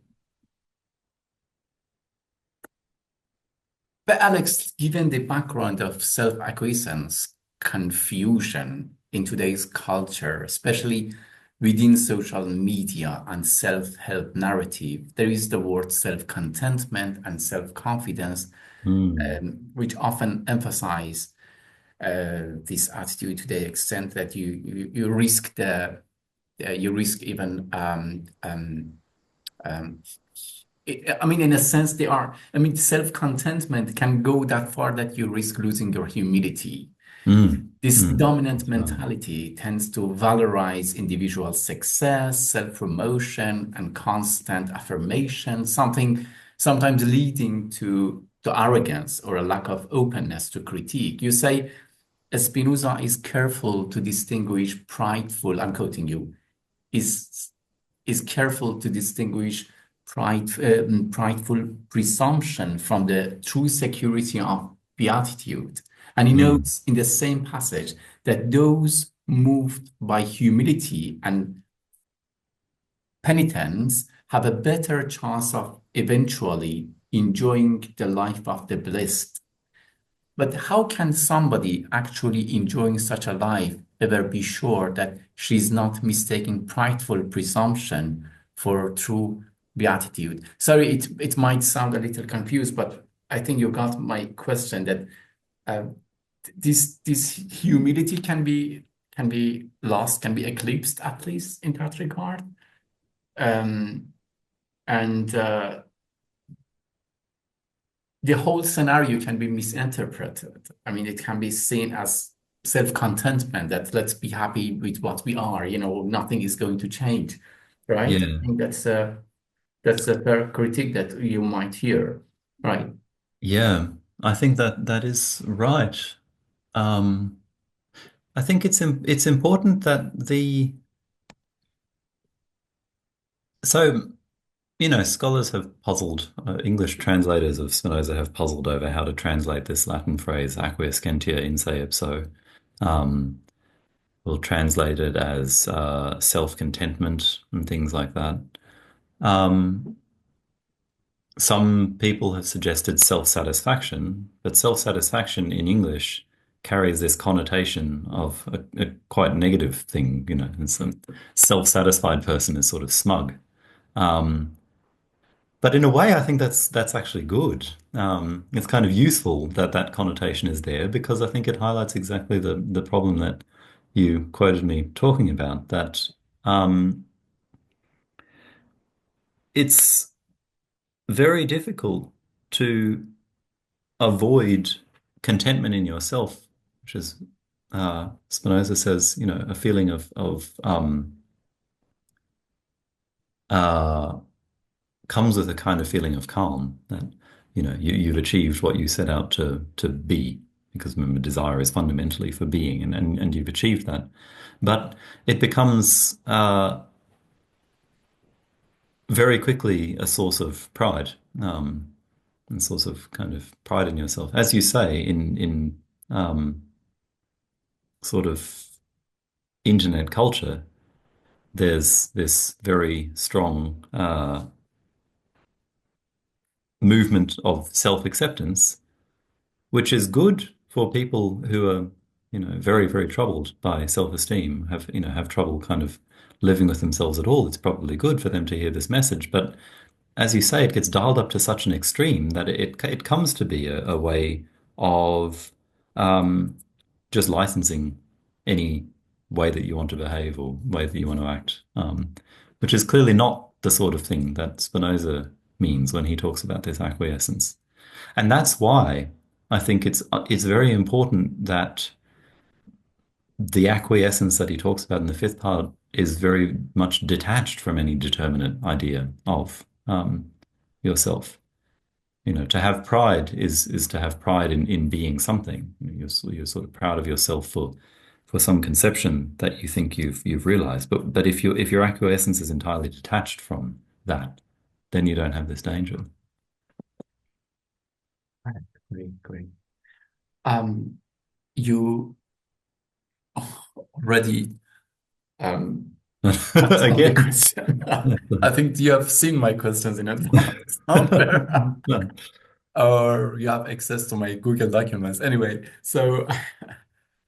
But Alex, given the background of self-acquiescence confusion in today's culture, especially within social media and self-help narrative, there is the word self-contentment and self-confidence, Mm, which often emphasize this attitude to the extent that you risk you risk even um, I mean, in a sense, they are. I mean, self-contentment can go that far that you risk losing your humility. This dominant that's right. mentality tends to valorize individual success, self-promotion, and constant affirmation, something sometimes leading to arrogance or a lack of openness to critique. You say Spinoza is careful to distinguish prideful, I'm quoting you, is is careful to distinguish prideful presumption from the true security of beatitude. And he Mm, notes in the same passage that those moved by humility and penitence have a better chance of eventually enjoying the life of the blessed. But how can somebody actually enjoying such a life ever be sure that she's not mistaking prideful presumption for true beatitude? Sorry, it might sound a little confused, but I think you got my question that uh, this humility can be lost, can be eclipsed at least in that regard. Um, and the whole scenario can be misinterpreted. I mean, it can be seen as self-contentment that let's be happy with what we are, nothing is going to change, right? I yeah. think that's a fair critique that you might hear, right? Yeah. I think that that is right. Um, I think it's important that the so scholars have puzzled, English translators of Spinoza have puzzled over how to translate this Latin phrase acquiescentia in se ipso. Um, we'll translate it as self-contentment and things like that. Um, some people have suggested self-satisfaction, but self-satisfaction in English carries this connotation of a quite negative thing, It's a self-satisfied person is sort of smug. Um, But in a way, I think that's actually good. It's kind of useful that that connotation is there because I think it highlights exactly the problem that you quoted me talking about, that um, it's very difficult to avoid contentment in yourself, which is Spinoza says, a feeling of uh, comes with a kind of feeling of calm that you've achieved what you set out to be, because remember desire is fundamentally for being, and you've achieved that, but it becomes very quickly a source of pride, and source of kind of pride in yourself, as you say, in sort of internet culture. There's this very strong movement of self-acceptance, which is good for people who are, very, very troubled by self-esteem, have trouble kind of living with themselves at all. It's probably good for them to hear this message. But as you say, it gets dialed up to such an extreme that it comes to be a way of um, just licensing any way that you want to behave or way that you want to act, which is clearly not the sort of thing that Spinoza means when he talks about this acquiescence. And that's why I think it's very important that the acquiescence that he talks about in the fifth part is very much detached from any determinate idea of yourself. To have pride is to have pride in being something. You're sort of proud of yourself for some conception that you think you've realized. But if your acquiescence is entirely detached from that, then you don't have this danger. Right. Great, great. Um, you already touched on the Again. question. I think you have seen my questions in advance somewhere. or you have access to my Google documents. Anyway, so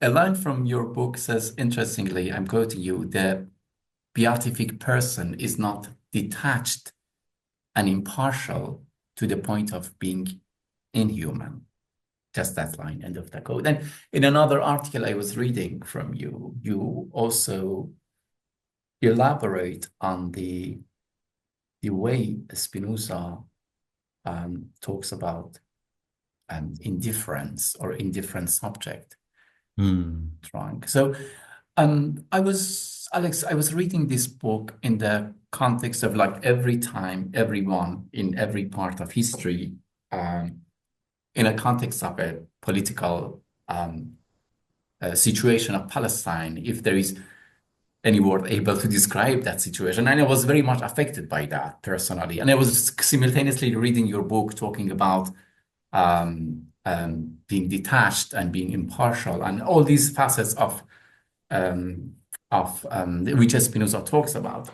a line from your book says, interestingly, I'm quoting you, the beatific person is not detached and impartial to the point of being inhuman. Just that line, end of the quote. And in another article I was reading from you, you also elaborate on the way Spinoza talks about indifference or indifferent subject. Hmm. Wrong. So Alex, I was reading this book in the context of like every time, everyone in every part of history, um, in a context of a political situation of Palestine, if there is any word able to describe that situation. And I was very much affected by that personally. And I was simultaneously reading your book talking about being detached and being impartial and all these facets which Spinoza talks about.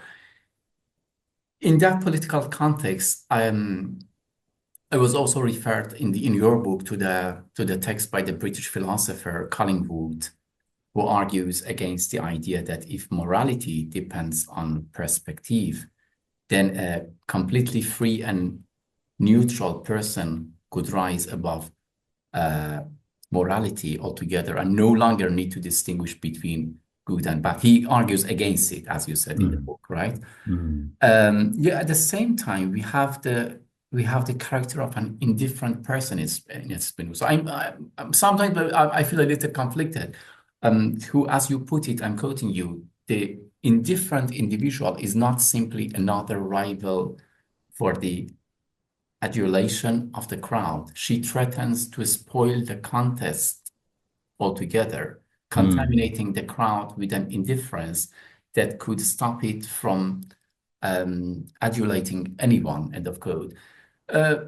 In that political context, I was also referred in your book to the text by the British philosopher Collingwood, who argues against the idea that if morality depends on perspective, then a completely free and neutral person could rise above uh, morality altogether and no longer need to distinguish between good and bad. He argues against it, as you said in the Hmm. book, right? Hmm. Yeah, at the same time, we have the character of an indifferent person in Spinoza. I'm sometimes I feel a little conflicted. Who, as you put it, I'm quoting you, the indifferent individual is not simply another rival for the adulation of the crowd. She threatens to spoil the contest altogether, Hmm. contaminating the crowd with an indifference that could stop it from adulating anyone, end of quote.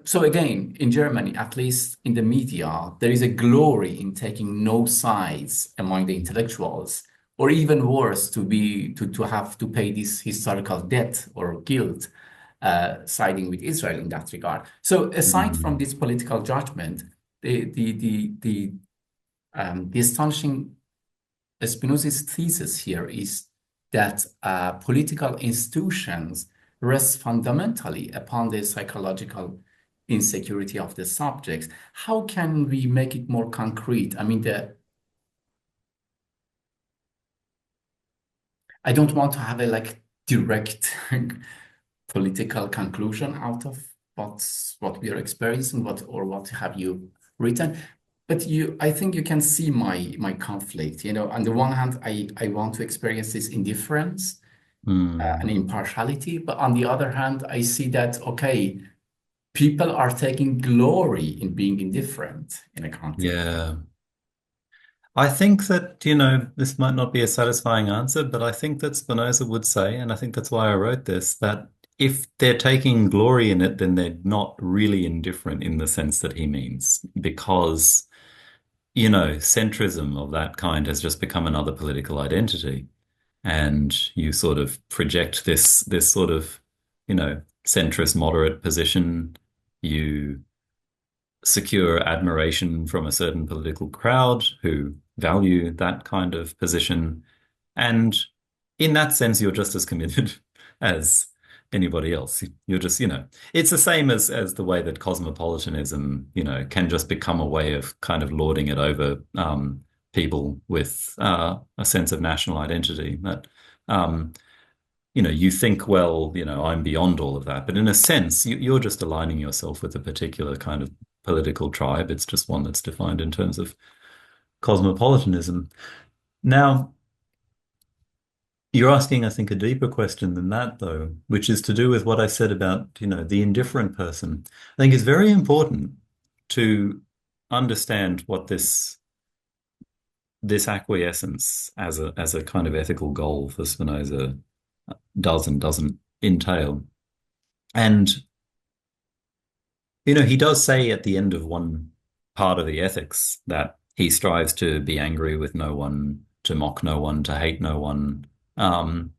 So again, in Germany, at least in the media, there is a glory in taking no sides among the intellectuals, or even worse, to have to pay this historical debt or guilt, siding with Israel in that regard. So aside from Hmm. this political judgment, the astonishing Spinoza's thesis here is that political institutions rest fundamentally upon the psychological insecurity of the subjects. How can we make it more concrete? I mean, I don't want to have a like direct political conclusion out of what we are experiencing, what have you written. But I think you can see my conflict. You know, on the one hand, I want to experience this indifference and Hmm. impartiality, but on the other hand, I see that okay, people are taking glory in being indifferent in a context. Yeah. I think that, you know, this might not be a satisfying answer, but I think that Spinoza would say, and I think that's why I wrote this, that if they're taking glory in it, then they're not really indifferent in the sense that he means, because, you know, centrism of that kind has just become another political identity. And you sort of project this sort of, you know, centrist moderate position. You secure admiration from a certain political crowd who value that kind of position. And in that sense, you're just as committed as anybody else. You're just, you know, it's the same as the way that cosmopolitanism, you know, can just become a way of kind of lording it over people with a sense of national identity. That you know, you think, well, you know, I'm beyond all of that. But in a sense, you're just aligning yourself with a particular kind of political tribe. It's just one that's defined in terms of cosmopolitanism. Now, you're asking, I think, a deeper question than that, though, which is to do with what I said about, you know, the indifferent person. I think it's very important to understand what this acquiescence as a kind of ethical goal for Spinoza does and doesn't entail. And you know, he does say at the end of one part of the ethics that he strives to be angry with no one, to mock no one, to hate no one. Um,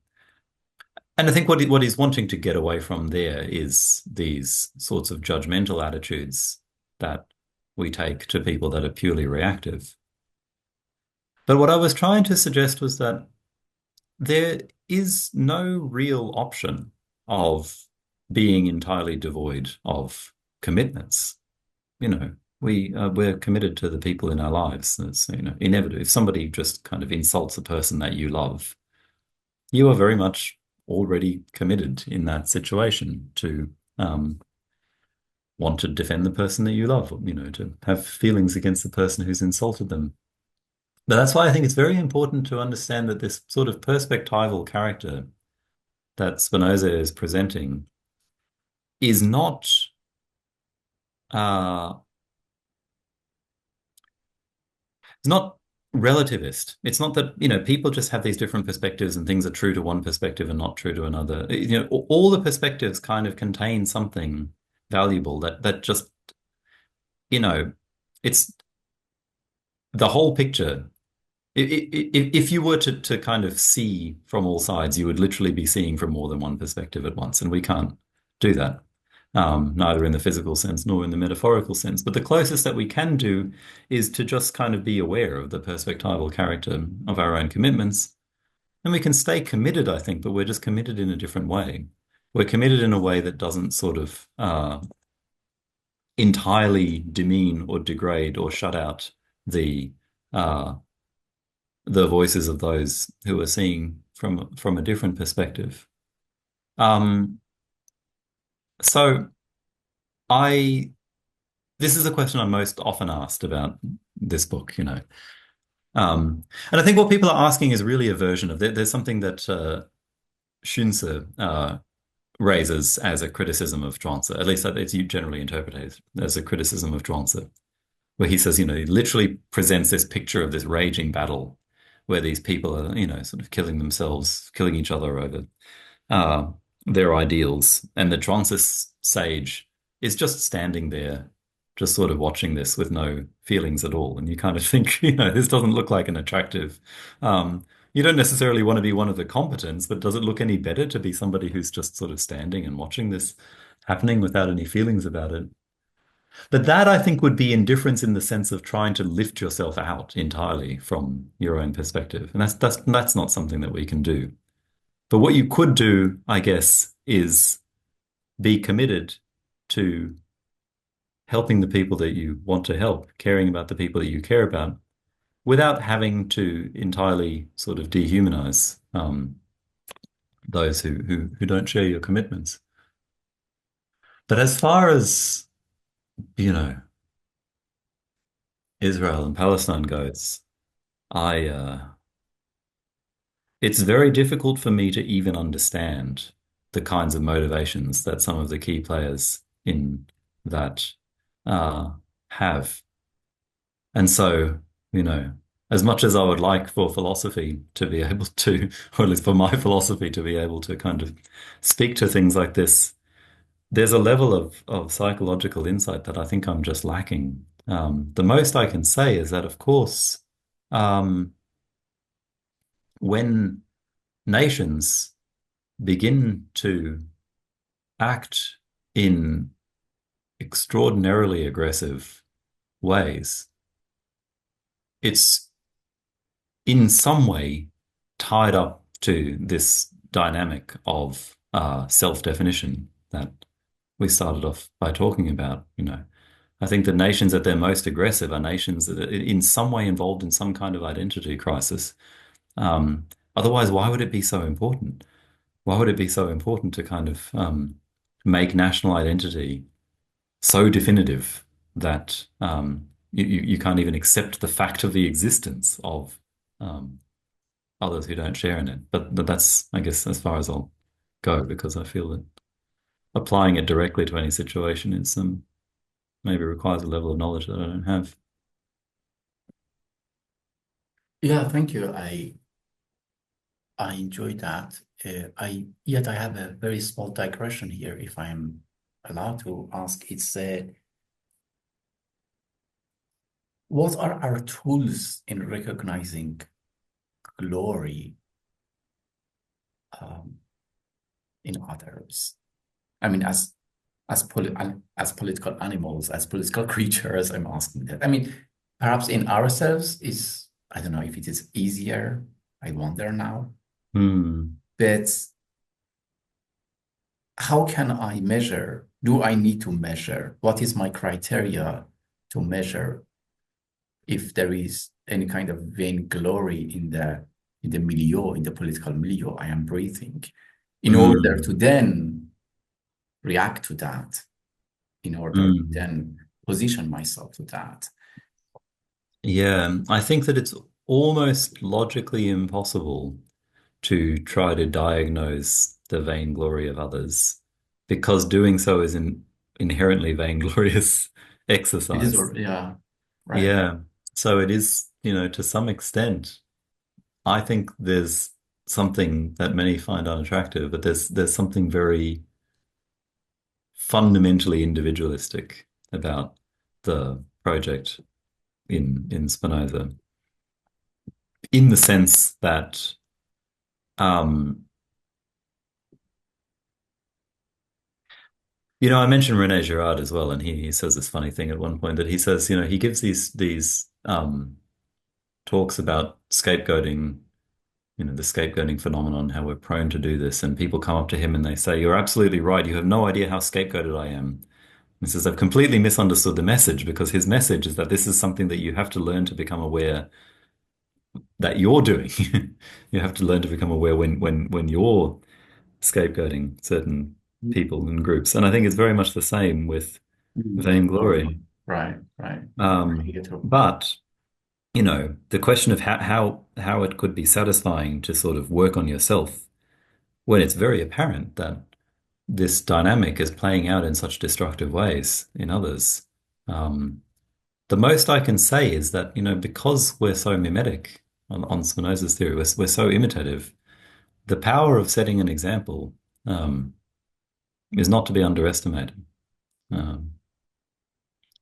and I think what he's wanting to get away from there is these sorts of judgmental attitudes. that we take to people that are purely reactive. But what I was trying to suggest was that there is no real option of being entirely devoid of commitments. You know, we're committed to the people in our lives. It's, inevitable. If somebody just kind of insults a person that you love, you are very much already committed in that situation to want to defend the person that you love, to have feelings against the person who's insulted them. But that's why I think it's very important to understand that this sort of perspectival character that Spinoza is presenting is not uh, it's not relativist. It's not that, people just have these different perspectives and things are true to one perspective and not true to another. All the perspectives kind of contain something valuable that just, you know, it's the whole picture. If you were to kind of see from all sides, you would literally be seeing from more than one perspective at once, and we can't do that, neither in the physical sense nor in the metaphorical sense. But the closest that we can do is to just kind of be aware of the perspectival character of our own commitments, and we can stay committed, I think, but we're just committed in a different way. We're committed in a way that doesn't sort of entirely demean or degrade or shut out the uh, the voices of those who are seeing from a different perspective. Um, so I this is a question I'm most often asked about this book, and I think what people are asking is really a version of there's something that Xunzi raises as a criticism of Zhuangzi, at least that it's generally interpreted as a criticism of Zhuangzi, where he says, he literally presents this picture of this raging battle where these people are, sort of killing themselves, killing each other over uh, their ideals. And the Zhuangzi sage is just standing there, just sort of watching this with no feelings at all. And you kind of think, this doesn't look like an attractive. You don't necessarily want to be one of the combatants, but does it look any better to be somebody who's just sort of standing and watching this happening without any feelings about it? But that I think would be indifference in the sense of trying to lift yourself out entirely from your own perspective. And that's not something that we can do. But what you could do, I guess, is be committed to helping the people that you want to help, caring about the people that you care about, without having to entirely sort of dehumanize those who don't share your commitments. But as far as, you know, Israel and Palestine goes, I it's very difficult for me to even understand the kinds of motivations that some of the key players in that uh, have. And so, as much as I would like for philosophy to be able to, or at least for my philosophy to be able to kind of speak to things like this, there's a level of psychological insight that I think I'm just lacking. The most I can say is that, of course, um, when nations begin to act in extraordinarily aggressive ways, it's in some way tied up to this dynamic of self-definition that we started off by talking about. I think the nations at their most aggressive are nations that are in some way involved in some kind of identity crisis. Um, Otherwise, why would it be so important? Why would it be so important to kind of make national identity so definitive that you can't even accept the fact of the existence of um, others who don't share in it? But that's, I guess, as far as I'll go, because I feel that applying it directly to any situation is maybe requires a level of knowledge that I don't have. Yeah, thank you. I enjoy that. I have a very small digression here, if I'm allowed to ask. It's what are our tools in recognizing glory um, in others? I mean, as as political animals, as political creatures? I'm asking that. I mean, perhaps in ourselves is, I don't know if it is easier. I wonder now. Hmm. But how can I measure? Do I need to measure? What is my criteria to measure if there is any kind of vainglory in the milieu, in the political milieu I am breathing, in order to Hmm. then react to that, in order to Hmm. then position myself to that. Yeah, I think that it's almost logically impossible to try to diagnose the vainglory of others because doing so is an inherently vainglorious It is, exercise. or yeah, right. Yeah. So it is, to some extent, I think there's something that many find unattractive, but there's something very fundamentally individualistic about the project in Spinoza, in the sense that um, I mentioned René Girard as well, and he says this funny thing at one point that he says, he gives these talks about scapegoating, the scapegoating phenomenon, how we're prone to do this, and people come up to him and they say, "You're absolutely right. You have no idea how scapegoated I am." He says, "I've completely misunderstood the message because his message is that this is something that you have to learn to become aware that you're doing. You have to learn to become aware when you're scapegoating certain people and groups." And I think it's very much the same with vainglory. Vainglory. Right, right. I Um, get your point. but the question of how it could be satisfying to sort of work on yourself when it's very apparent that this dynamic is playing out in such destructive ways in others. Um, the most I can say is that, because we're so mimetic on Spinoza's theory, we're so imitative, the power of setting an example um, is not to be underestimated. Um,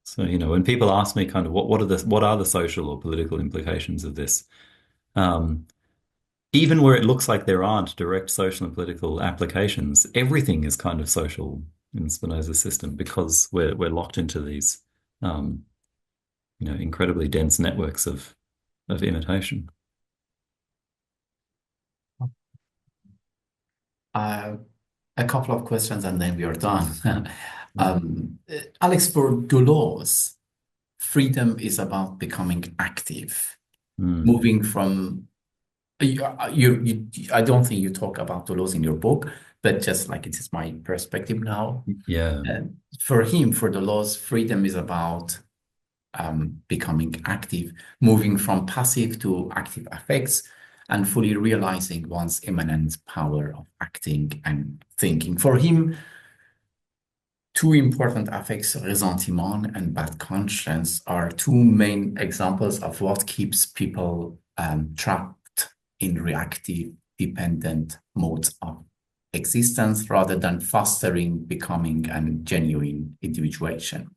so, when people ask me kind of what are the social or political implications of this, um, even where it looks like there aren't direct social and political applications, everything is kind of social in Spinoza's system because we're locked into these um, incredibly dense networks of imitation. Uh, a couple of questions and then we are done. Alex, for Deleuze, freedom is about becoming active, Mm. moving from I don't think you talk about Deleuze in your book, but just like it is my perspective now. Yeah, And for him, for Deleuze, freedom is about becoming active, moving from passive to active affects, and fully realizing one's immanent power of acting and thinking. For him, two important affects, ressentiment and bad conscience, are two main examples of what keeps people trapped in reactive, dependent modes of existence rather than fostering becoming and genuine individuation.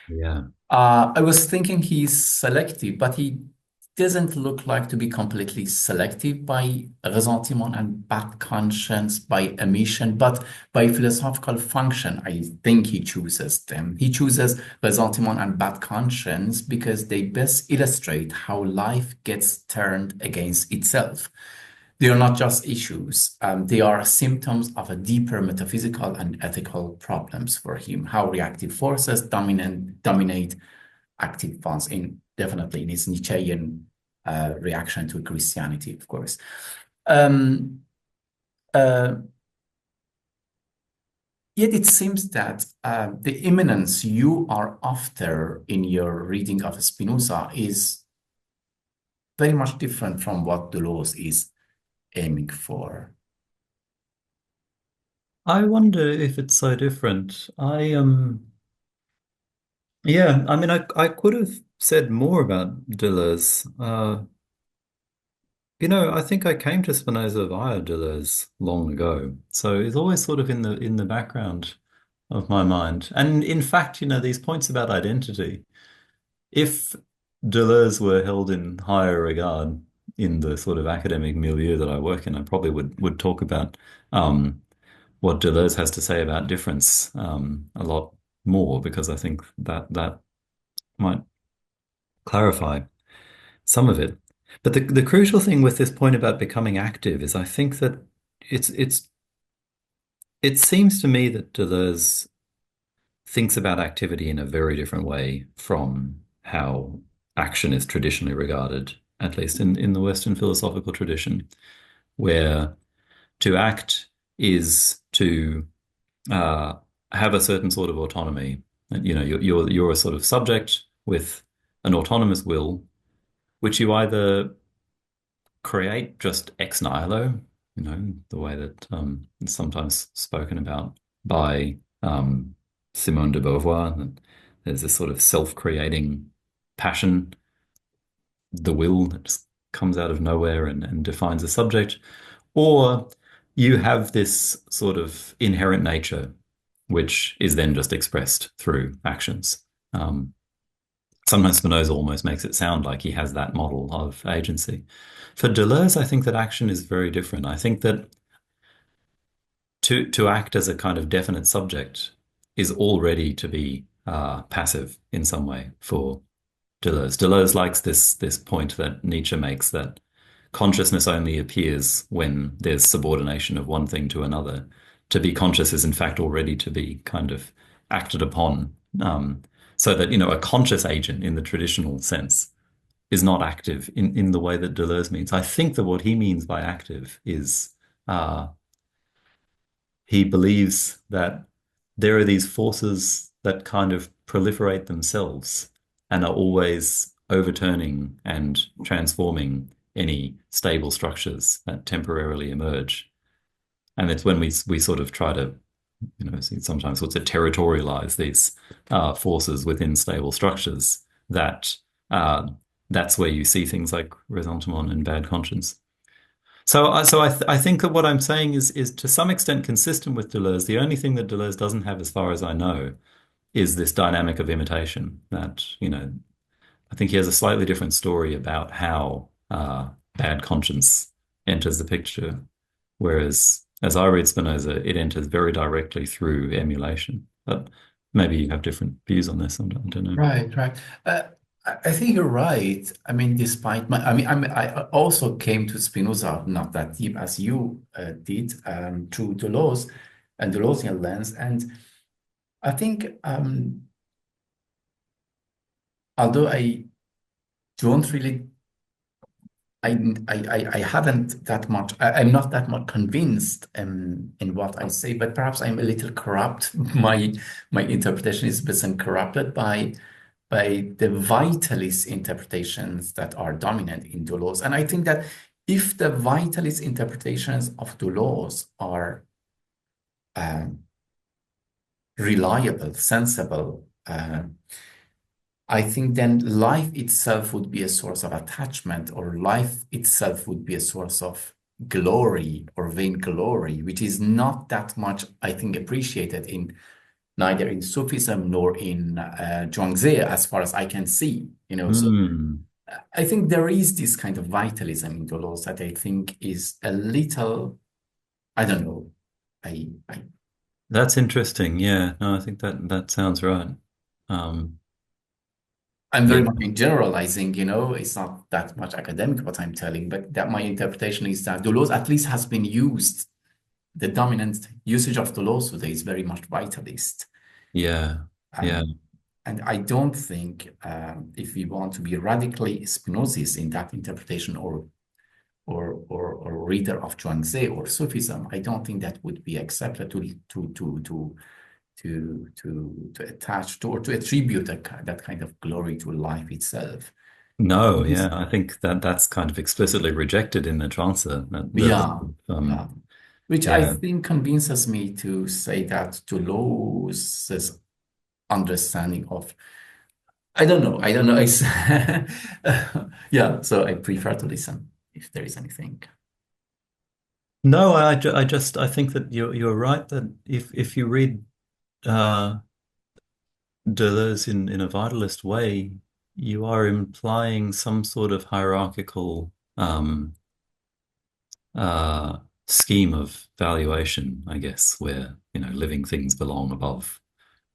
yeah, I was thinking he's selective, but he doesn't look like to be completely selective by ressentiment and bad conscience, by emission, but by philosophical function. I think he chooses them. He chooses ressentiment and bad conscience because they best illustrate how life gets turned against itself. They are not just issues. They are symptoms of a deeper metaphysical and ethical problems for him. How reactive forces dominate active ones in definitely in his Nietzschean reaction to Christianity, of course. Um, uh, Yet it seems that the imminence you are after in your reading of Spinoza is very much different from what Deleuze is aiming for. I wonder if it's so different. Yeah, I mean, I could have said more about Deleuze. I think I came to Spinoza via Deleuze long ago, so it's always sort of in the background of my mind. And in fact, these points about identity, if Deleuze were held in higher regard in the sort of academic milieu that I work in, I probably would talk about um, what Deleuze has to say about difference a lot more, because I think that that might clarify some of it. But the crucial thing with this point about becoming active is I think that it's it seems to me that Deleuze thinks about activity in a very different way from how action is traditionally regarded, at least in the Western philosophical tradition, where to act is to uh, have a certain sort of autonomy. And, you know, you're a sort of subject with an autonomous will, which you either create just ex nihilo, you know, the way that it's sometimes spoken about by Simone de Beauvoir. And there's this sort of self-creating passion, the will that just comes out of nowhere and defines a subject, or you have this sort of inherent nature, which is then just expressed through actions. Um, Sometimes Spinoza almost makes it sound like he has that model of agency. For Deleuze, I think that action is very different. I think that to act as a kind of definite subject is already to be passive in some way for Deleuze. Deleuze likes this point that Nietzsche makes, that consciousness only appears when there's subordination of one thing to another. To be conscious is in fact already to be kind of acted upon. So that, you know, a conscious agent in the traditional sense is not active in the way that Deleuze means. I think that what he means by active is uh, he believes that there are these forces that kind of proliferate themselves and are always overturning and transforming any stable structures that temporarily emerge. And it's when we sort of try to, you know, sometimes sort of territorialize these forces within stable structures that that's where you see things like ressentiment and bad conscience. So I think that what I'm saying is to some extent consistent with Deleuze. The only thing that Deleuze doesn't have, as far as I know, is this dynamic of imitation. That, you know, I think he has a slightly different story about how bad conscience enters the picture, whereas as I read Spinoza, it enters very directly through emulation. But maybe you have different views on this. I don't know. Right, right. Uh, I think you're right. I mean, despite my, I also came to Spinoza not that deep as you did, through Deleuze and Deleuzian lens. And I think, although I don't really, I haven't that much, I'm not that much convinced in what I say, but perhaps I'm a little corrupt. My interpretation is a bit corrupted by the vitalist interpretations that are dominant in Deleuze. And I think that if the vitalist interpretations of Deleuze are reliable, sensible, I think then life itself would be a source of attachment, or life itself would be a source of glory or vainglory, which is not that much, I think, appreciated in neither in Sufism nor in Zhuangzi, as far as I can see. You know, so Hmm. I think there is this kind of vitalism in Deleuze that I think is a little, I don't know, I That's interesting. Yeah, no, I think that that sounds right. Um, I'm yeah, very much in generalizing, you know, it's not that much academic what I'm telling, but that my interpretation is that Deleuze at least has been used. The dominant usage of Deleuze today is very much vitalist. yeah, yeah. Um, and I don't think if we want to be radically Spinozist in that interpretation, or reader of Zhuangzi or Sufism, I don't think that would be accepted to attach to, or to attribute that kind of glory to life itself. No, This- yeah, I think that that's kind of explicitly rejected in the transfer. Yeah, yeah. Um, Which I yeah, think convinces me to say that Deleuze's understanding of, I don't know. It's yeah, so I prefer to listen if there is anything. no, I just I think that you're right that if you read uh, Deleuze in a vitalist way, you are implying some sort of hierarchical uh, scheme of valuation, I guess, where, living things belong above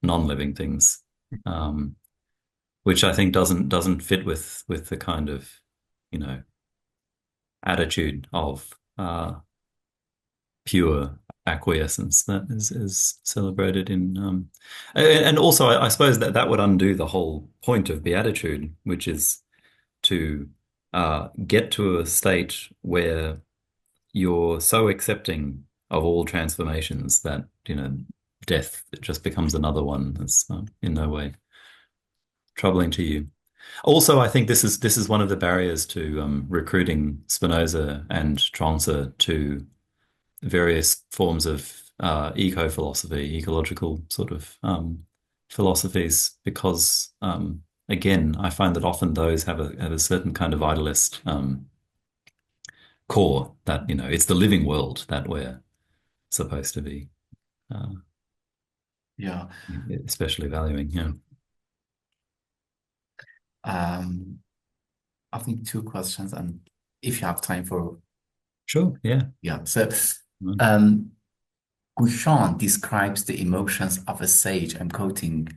non-living things, um, which I think doesn't fit with the kind of, you know, attitude of pure acquiescence that is celebrated in and also I suppose that that would undo the whole point of beatitude, which is to get to a state where you're so accepting of all transformations that, death just becomes another one that's in no way troubling to you. Also, I think this is one of the barriers to recruiting Spinoza and Zhuangzi to various forms of eco-philosophy, ecological sort of philosophies, because again, I find that often those have a certain kind of idealist core that, it's the living world that we're supposed to be uh, Yeah. especially valuing. Yeah. Um, I think two questions, and if you have time for, Sure. Yeah. yeah. So, Mm. um, Gushan describes the emotions of a sage. I'm quoting,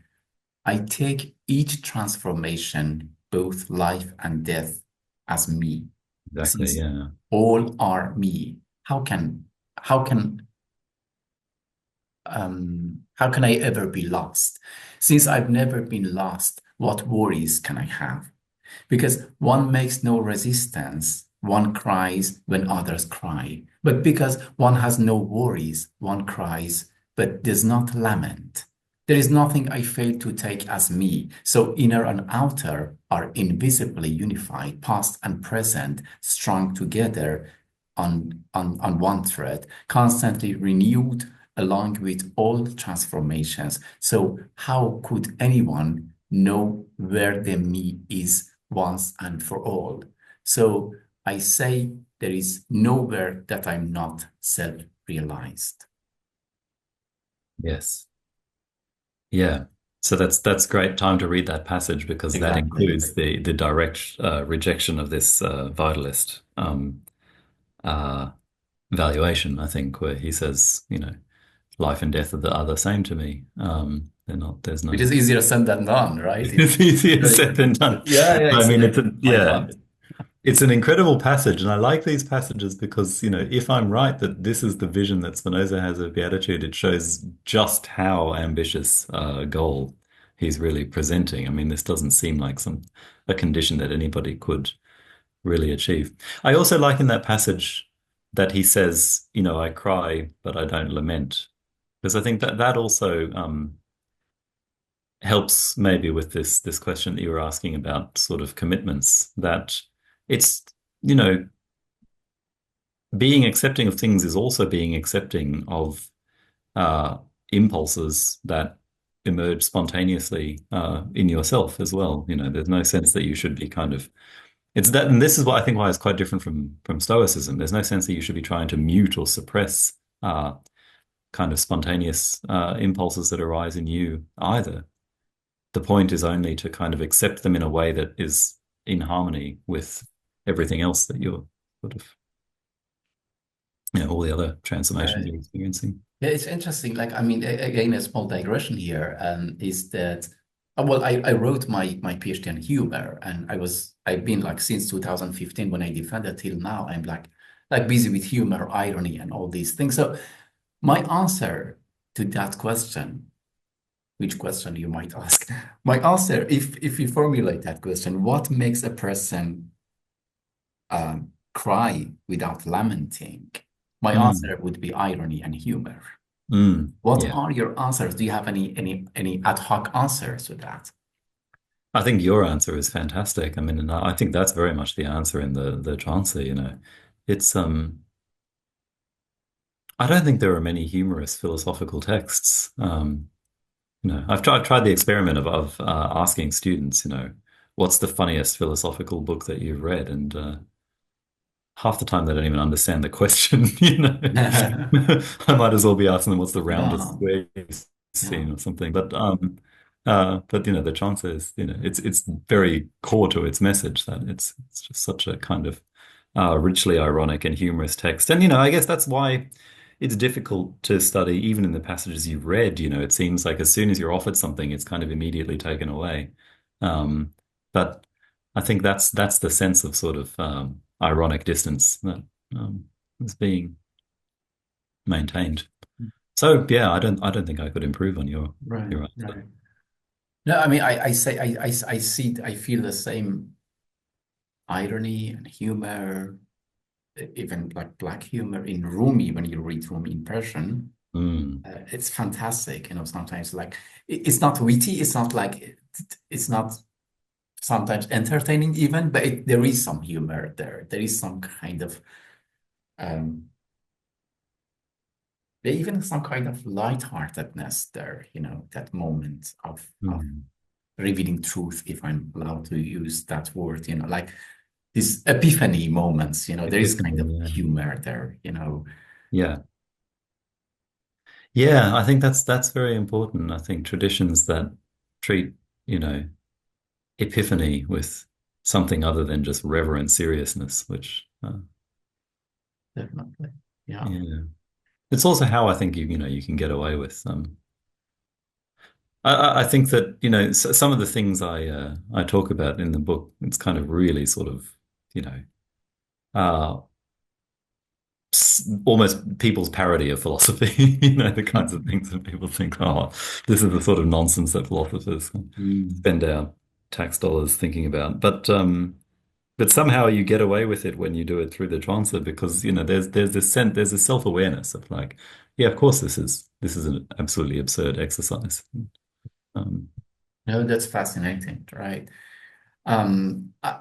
I take each transformation, both life and death, as me, Exactly. since Yeah. all are me. How can I ever be lost? Since I've never been lost, what worries can I have? Because one makes no resistance, one cries when others cry. But because one has no worries, one cries but does not lament. There is nothing I fail to take as me. So inner and outer are invisibly unified, past and present, strung together on one thread, constantly renewed along with all transformations. So how could anyone know where the me is once and for all? So I say there is nowhere that I'm not self-realized. Yes. Yeah. So that's great time to read that passage because that Exactly. includes the direct rejection of this vitalist uh, valuation, I think, where he says, life and death are the same to me. They're not, there's Which no, is easier said than done, right? it's easier said than done. Yeah, yeah, I it's mean, I yeah, love it. it's an incredible passage. And I like these passages because, if I'm right that this is the vision that Spinoza has of beatitude, it shows just how ambitious a goal he's really presenting. I mean, this doesn't seem like a condition that anybody could really achieve. I also like in that passage that he says, I cry, but I don't lament. Because I think that that also helps maybe with this question that you were asking about sort of commitments, that it's, you know, being accepting of things is also being accepting of uh, impulses that emerge spontaneously in yourself as well. There's no sense that you should be kind of it's that, and this is what I think why it's quite different from Stoicism. There's no sense that you should be trying to mute or suppress kind of spontaneous impulses that arise in you either. The point is only to kind of accept them in a way that is in harmony with everything else that you're sort of, all the other transformations Uh, you're experiencing. Yeah, it's interesting. Like, I mean, again, a small digression here, is that, well, I wrote my PhD in humor, and I've been like since 2015 when I defended till now, I'm like busy with humor, irony, and all these things. So my answer to that question, which question you might ask, my answer, if you formulate that question, what makes a person cry without lamenting? My Mm, answer would be irony and humor. What yeah. are your answers? Do you have any ad hoc answers to that? I think your answer is fantastic. I mean, and I think that's very much the answer in the Zhuangzi, It's I don't think there are many humorous philosophical texts. I've tried the experiment of asking students, what's the funniest philosophical book that you've read, and half the time they don't even understand the question. I might as well be asking them what's the roundest Yeah, square you've yeah. seen or something. But the chance is, it's very core to its message that it's just such a kind of richly ironic and humorous text. And, I guess that's why it's difficult to study, even in the passages you've read. It seems like as soon as you're offered something, it's kind of immediately taken away. Um, but I think that's the sense of sort of ironic distance that is being maintained. So yeah, I don't think I could improve on Right, your answer. right. No, I mean, I say, I see, I feel the same irony and humor, even like black humor in Rumi when you read Rumi in Persian. Mm, It's fantastic, sometimes like it's not witty, it's not like it's not sometimes entertaining even, but there is some humor there. There is some kind of um even some kind of lightheartedness there, that moment of mm. revealing truth, if I'm allowed to use that word, like these epiphany moments, there is kind of Epiphany, yeah. humor there, Yeah. Yeah, I think that's very important. I think traditions that treat, you know, epiphany with something other than just reverent seriousness, which definitely. Yeah. yeah. It's also how I think you can get away with I think that, some of the things I talk about in the book, it's kind of really sort of, you know, uh almost people's parody of philosophy, the kinds of things that people think, oh, this is the sort of nonsense that philosophers Mm. spend our tax dollars thinking about. But somehow you get away with it when you do it through the Zhuangzi because, there's a self-awareness of like, yeah, of course this is an absolutely absurd exercise. Um, No, that's fascinating, right? Um, I,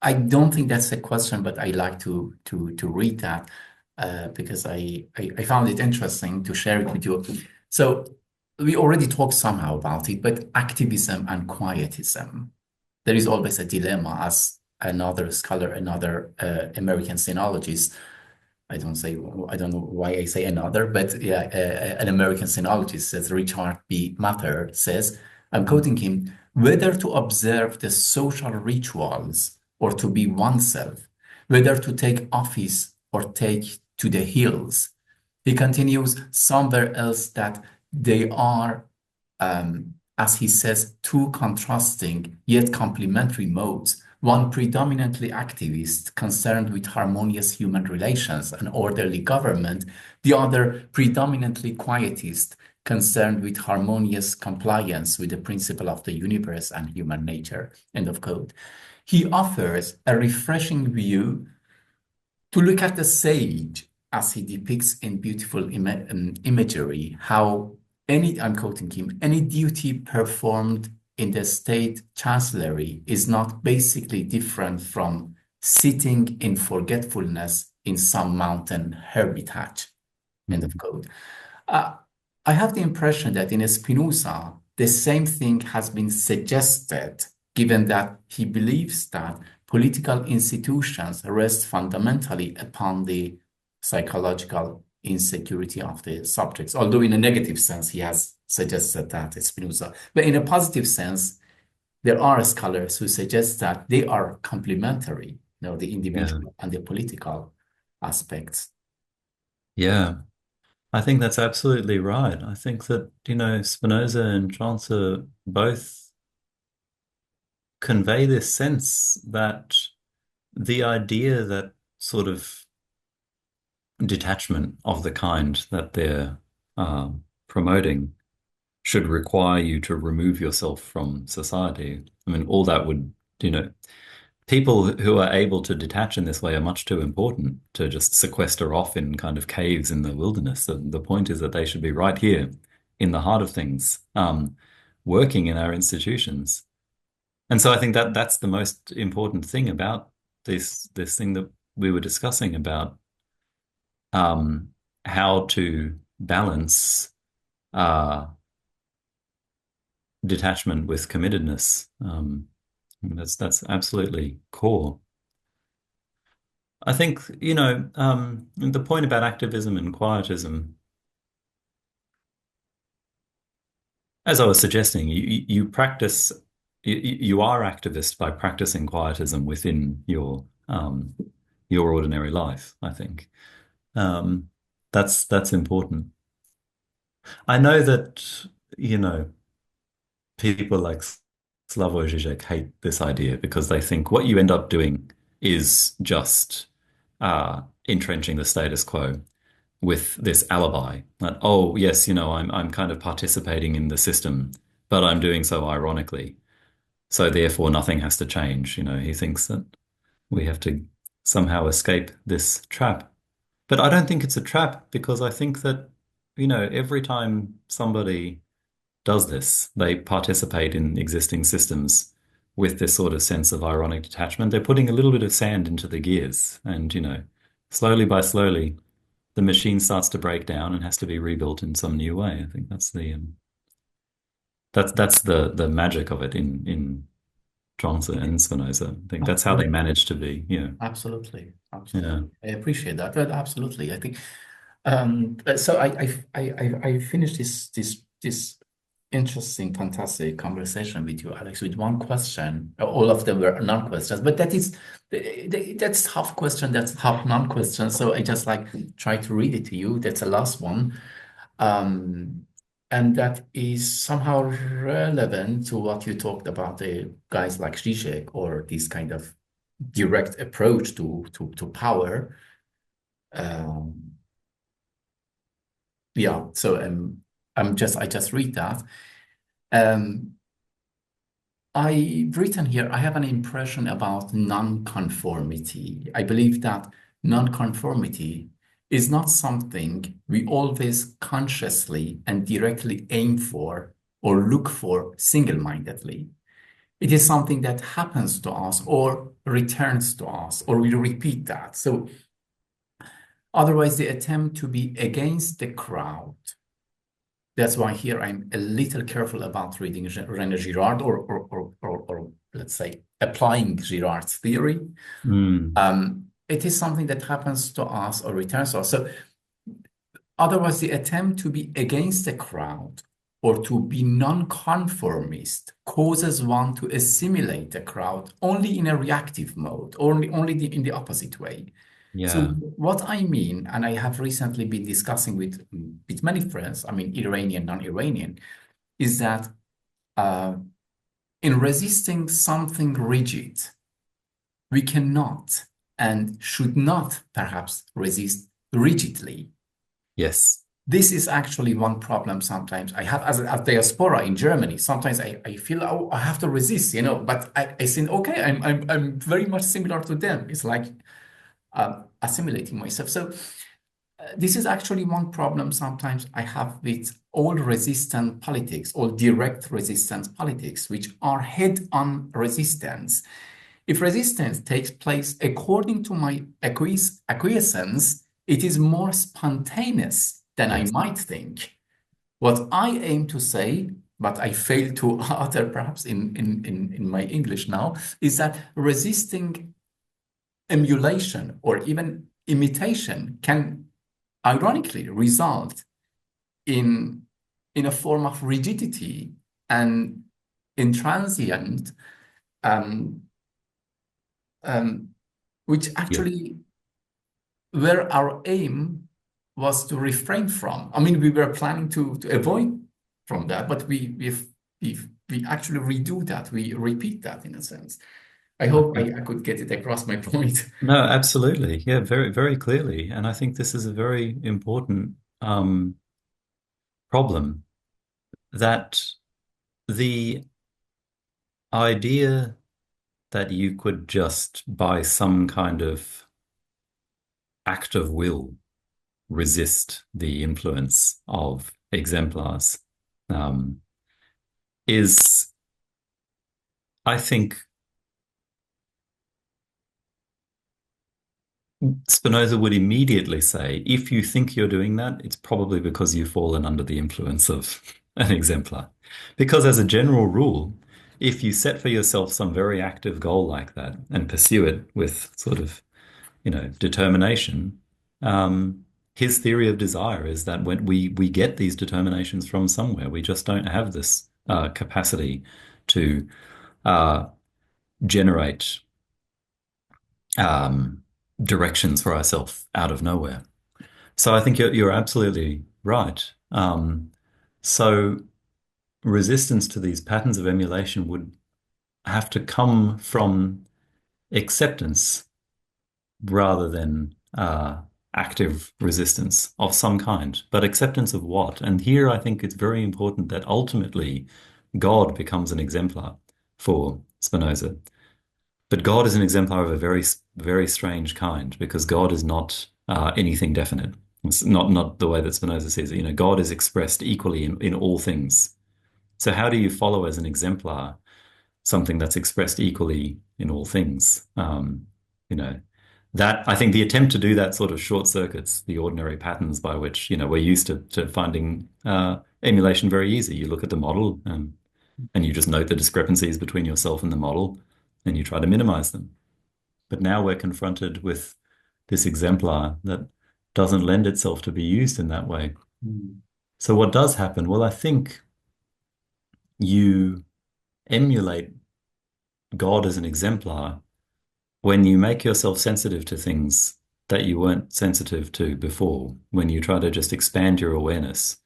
I don't think that's a question, but I like to read that because I found it interesting to share it with you. So we already talked somehow about it, but activism and quietism, there is always a dilemma, as another scholar, another American sinologist. I don't know why I say another, but yeah, an American sinologist says, Richard B. Matter says, I'm quoting him, whether to observe the social rituals or to be oneself, whether to take office or take to the hills. He continues somewhere else that they are, as he says, two contrasting yet complementary modes. One predominantly activist, concerned with harmonious human relations and orderly government, the other predominantly quietist, concerned with harmonious compliance with the principle of the universe and human nature. End of quote. He offers a refreshing view to look at the sage as he depicts in beautiful imagery how I'm quoting him, any duty performed in the state chancellery is not basically different from sitting in forgetfulness in some mountain hermitage. End of quote. Uh, I have the impression that in Spinoza, the same thing has been suggested, given that he believes that political institutions rest fundamentally upon the psychological insecurity of the subjects. Although in a negative sense, he has suggested that, Spinoza. But in a positive sense, there are scholars who suggest that they are complementary, the yeah, individual and the political aspects. yeah. I think that's absolutely right. I think that, Spinoza and Chaucer both convey this sense that the idea that sort of detachment of the kind that they're promoting should require you to remove yourself from society. I mean, all that would, you know, people who are able to detach in this way are much too important to just sequester off in kind of caves in the wilderness. The point is that they should be right here in the heart of things, working in our institutions. And so I think that that's the most important thing about this thing that we were discussing about um, how to balance uh, detachment with committedness. That's absolutely core. I think, the point about activism and quietism, as I was suggesting, you practice, you are activist by practicing quietism within your your ordinary life, I think. Um, that's important. I know that, you know, people like Slavoj Žižek hate this idea because they think what you end up doing is just entrenching the status quo with this alibi that, oh, yes, I'm kind of participating in the system, but I'm doing so ironically. So therefore nothing has to change. He thinks that we have to somehow escape this trap. But I don't think it's a trap because I think that, every time somebody does this, they participate in existing systems with this sort of sense of ironic detachment. They're putting a little bit of sand into the gears, and slowly by slowly, the machine starts to break down and has to be rebuilt in some new way. I think that's the magic of it in Zhuangzi and Spinoza. I think that's how they Absolutely. manage to be. Yeah, Absolutely. yeah. Absolutely. I appreciate that. Absolutely. I think so I finished this interesting, fantastic conversation with you, Alex, with one question. All of them were non-questions, but that's half question, that's half non-question. So I just like try to read it to you. That's the last one. And that is somehow relevant to what you talked about, the guys like Zizek, or this kind of direct approach to power. Um, yeah, so I just read that. Um, I've written here, I have an impression about non-conformity. I believe that non-conformity is not something we always consciously and directly aim for or look for single-mindedly. It is something that happens to us or returns to us, or we repeat that. So otherwise, the attempt to be against the crowd. That's why here I'm a little careful about reading René Girard, or let's say applying Girard's theory. Mm, It is something that happens to us or returns to us. So otherwise, the attempt to be against the crowd or to be non-conformist causes one to assimilate the crowd only in a reactive mode, only in the opposite way. So yeah. what I mean, and I have recently been discussing with many friends, I mean, Iranian, non-Iranian, is that uh, in resisting something rigid, we cannot and should not perhaps resist rigidly. Yes. This is actually one problem sometimes I have as a diaspora in Germany. Sometimes I feel, oh, I have to resist, but I think, okay, I'm very much similar to them. It's like assimilating myself. So this is actually one problem sometimes I have with all resistant politics, all direct resistance politics, which are head-on resistance. If resistance takes place according to my acquiescence, it is more spontaneous than I Yes. might think. What I aim to say, but I fail to utter perhaps in my English now, is that resisting emulation or even imitation can ironically result in in a form of rigidity and intransient, um, um, which Yeah. actually where our aim was to refrain from. I mean, we were planning to avoid from that, but we actually redo that. We repeat that in a sense. I hope Okay. I could get it across my point. No, absolutely. Yeah, very, very clearly. And I think this is a very important problem that the idea that you could just by some kind of act of will resist the influence of exemplars um, is, I think, Spinoza would immediately say, if you think you're doing that, it's probably because you've fallen under the influence of an exemplar. Because as a general rule, if you set for yourself some very active goal like that and pursue it with sort of, determination, um, his theory of desire is that when we get these determinations from somewhere, we just don't have this capacity to generate. directions for ourselves out of nowhere. So I think you're absolutely right. So resistance to these patterns of emulation would have to come from acceptance rather than active resistance of some kind. But acceptance of what? And here I think it's very important that ultimately God becomes an exemplar for Spinoza. But God is an exemplar of a very, very strange kind because God is not anything definite. It's not the way that Spinoza says it. You know, God is expressed equally in all things. So how do you follow as an exemplar something that's expressed equally in all things? You know, that I think the attempt to do that sort of short circuits the ordinary patterns by which, you know, we're used to finding emulation very easy. You look at the model and you just note the discrepancies between yourself and the model and you try to minimize them. But now we're confronted with this exemplar that doesn't lend itself to be used in that way. Mm. So what does happen? Well, I think you emulate God as an exemplar when you make yourself sensitive to things that you weren't sensitive to before, when you try to just expand your awareness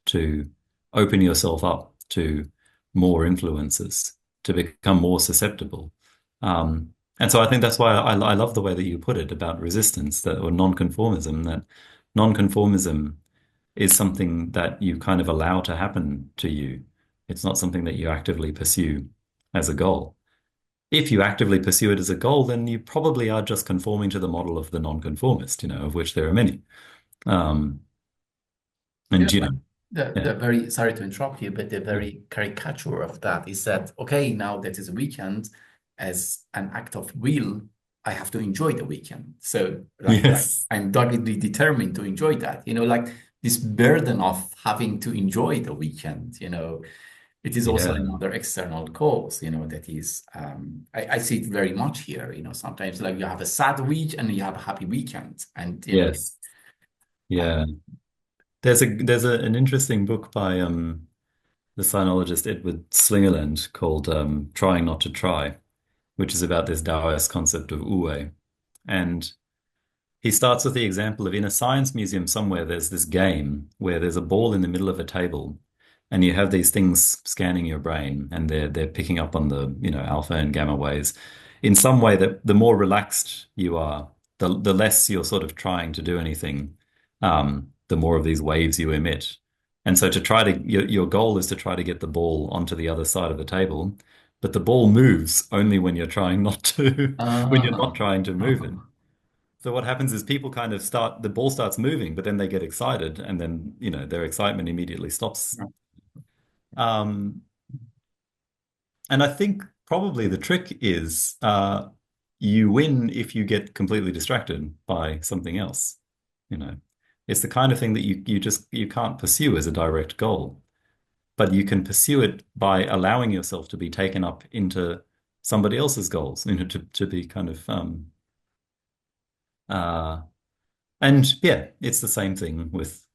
to open yourself up to more influences, to become more susceptible. And so I think that's why I love the way that you put it about resistance that, or nonconformism, that nonconformism is something that you kind of allow to happen to you. It's not something that you actively pursue as a goal. If you actively pursue it as a goal, then you probably are just conforming to the model of the nonconformist, you know, of which there are many. Um, Yeah, and, you but know, the yeah, very, sorry to interrupt you, but the yeah. very caricature of that is that, okay, now that is a weekend, as an act of will, I have to enjoy the weekend. So like Yes. I'm doggedly determined to enjoy that, like this burden of having to enjoy the weekend, it is also Yeah. another external cause, that is, I see it very much here, sometimes like you have a sad week and you have a happy weekend. And, Yes. Yeah. um, There's an interesting book by the sinologist Edward Slingerland called Trying Not to Try, which is about this Taoist concept of wu. And he starts with the example of in a science museum somewhere, there's this game where there's a ball in the middle of a table, and you have these things scanning your brain, and they're picking up on the, alpha and gamma waves in some way that the more relaxed you are, the less you're sort of trying to do anything, the more of these waves you emit. And so to try to your goal is to try to get the ball onto the other side of the table, but the ball moves only when you're trying not to, when you're not uh, trying to move it. So what happens is people kind of the ball starts moving, but then they get excited, and then, their excitement immediately stops. Um, and I think probably the trick is you win if you get completely distracted by something else. You know, it's the kind of thing that you can't pursue as a direct goal, but you can pursue it by allowing yourself to be taken up into somebody else's goals, to be kind of uh, and yeah, it's the same thing with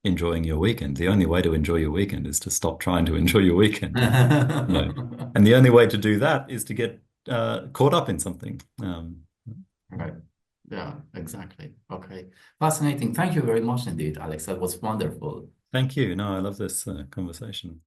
enjoying your weekend. The only way to enjoy your weekend is to stop trying to enjoy your weekend. No. And the only way to do that is to get caught up in something. Right. Yeah, exactly. Okay. Fascinating. Thank you very much indeed, Alex. That was wonderful. Thank you. No, I love this conversation.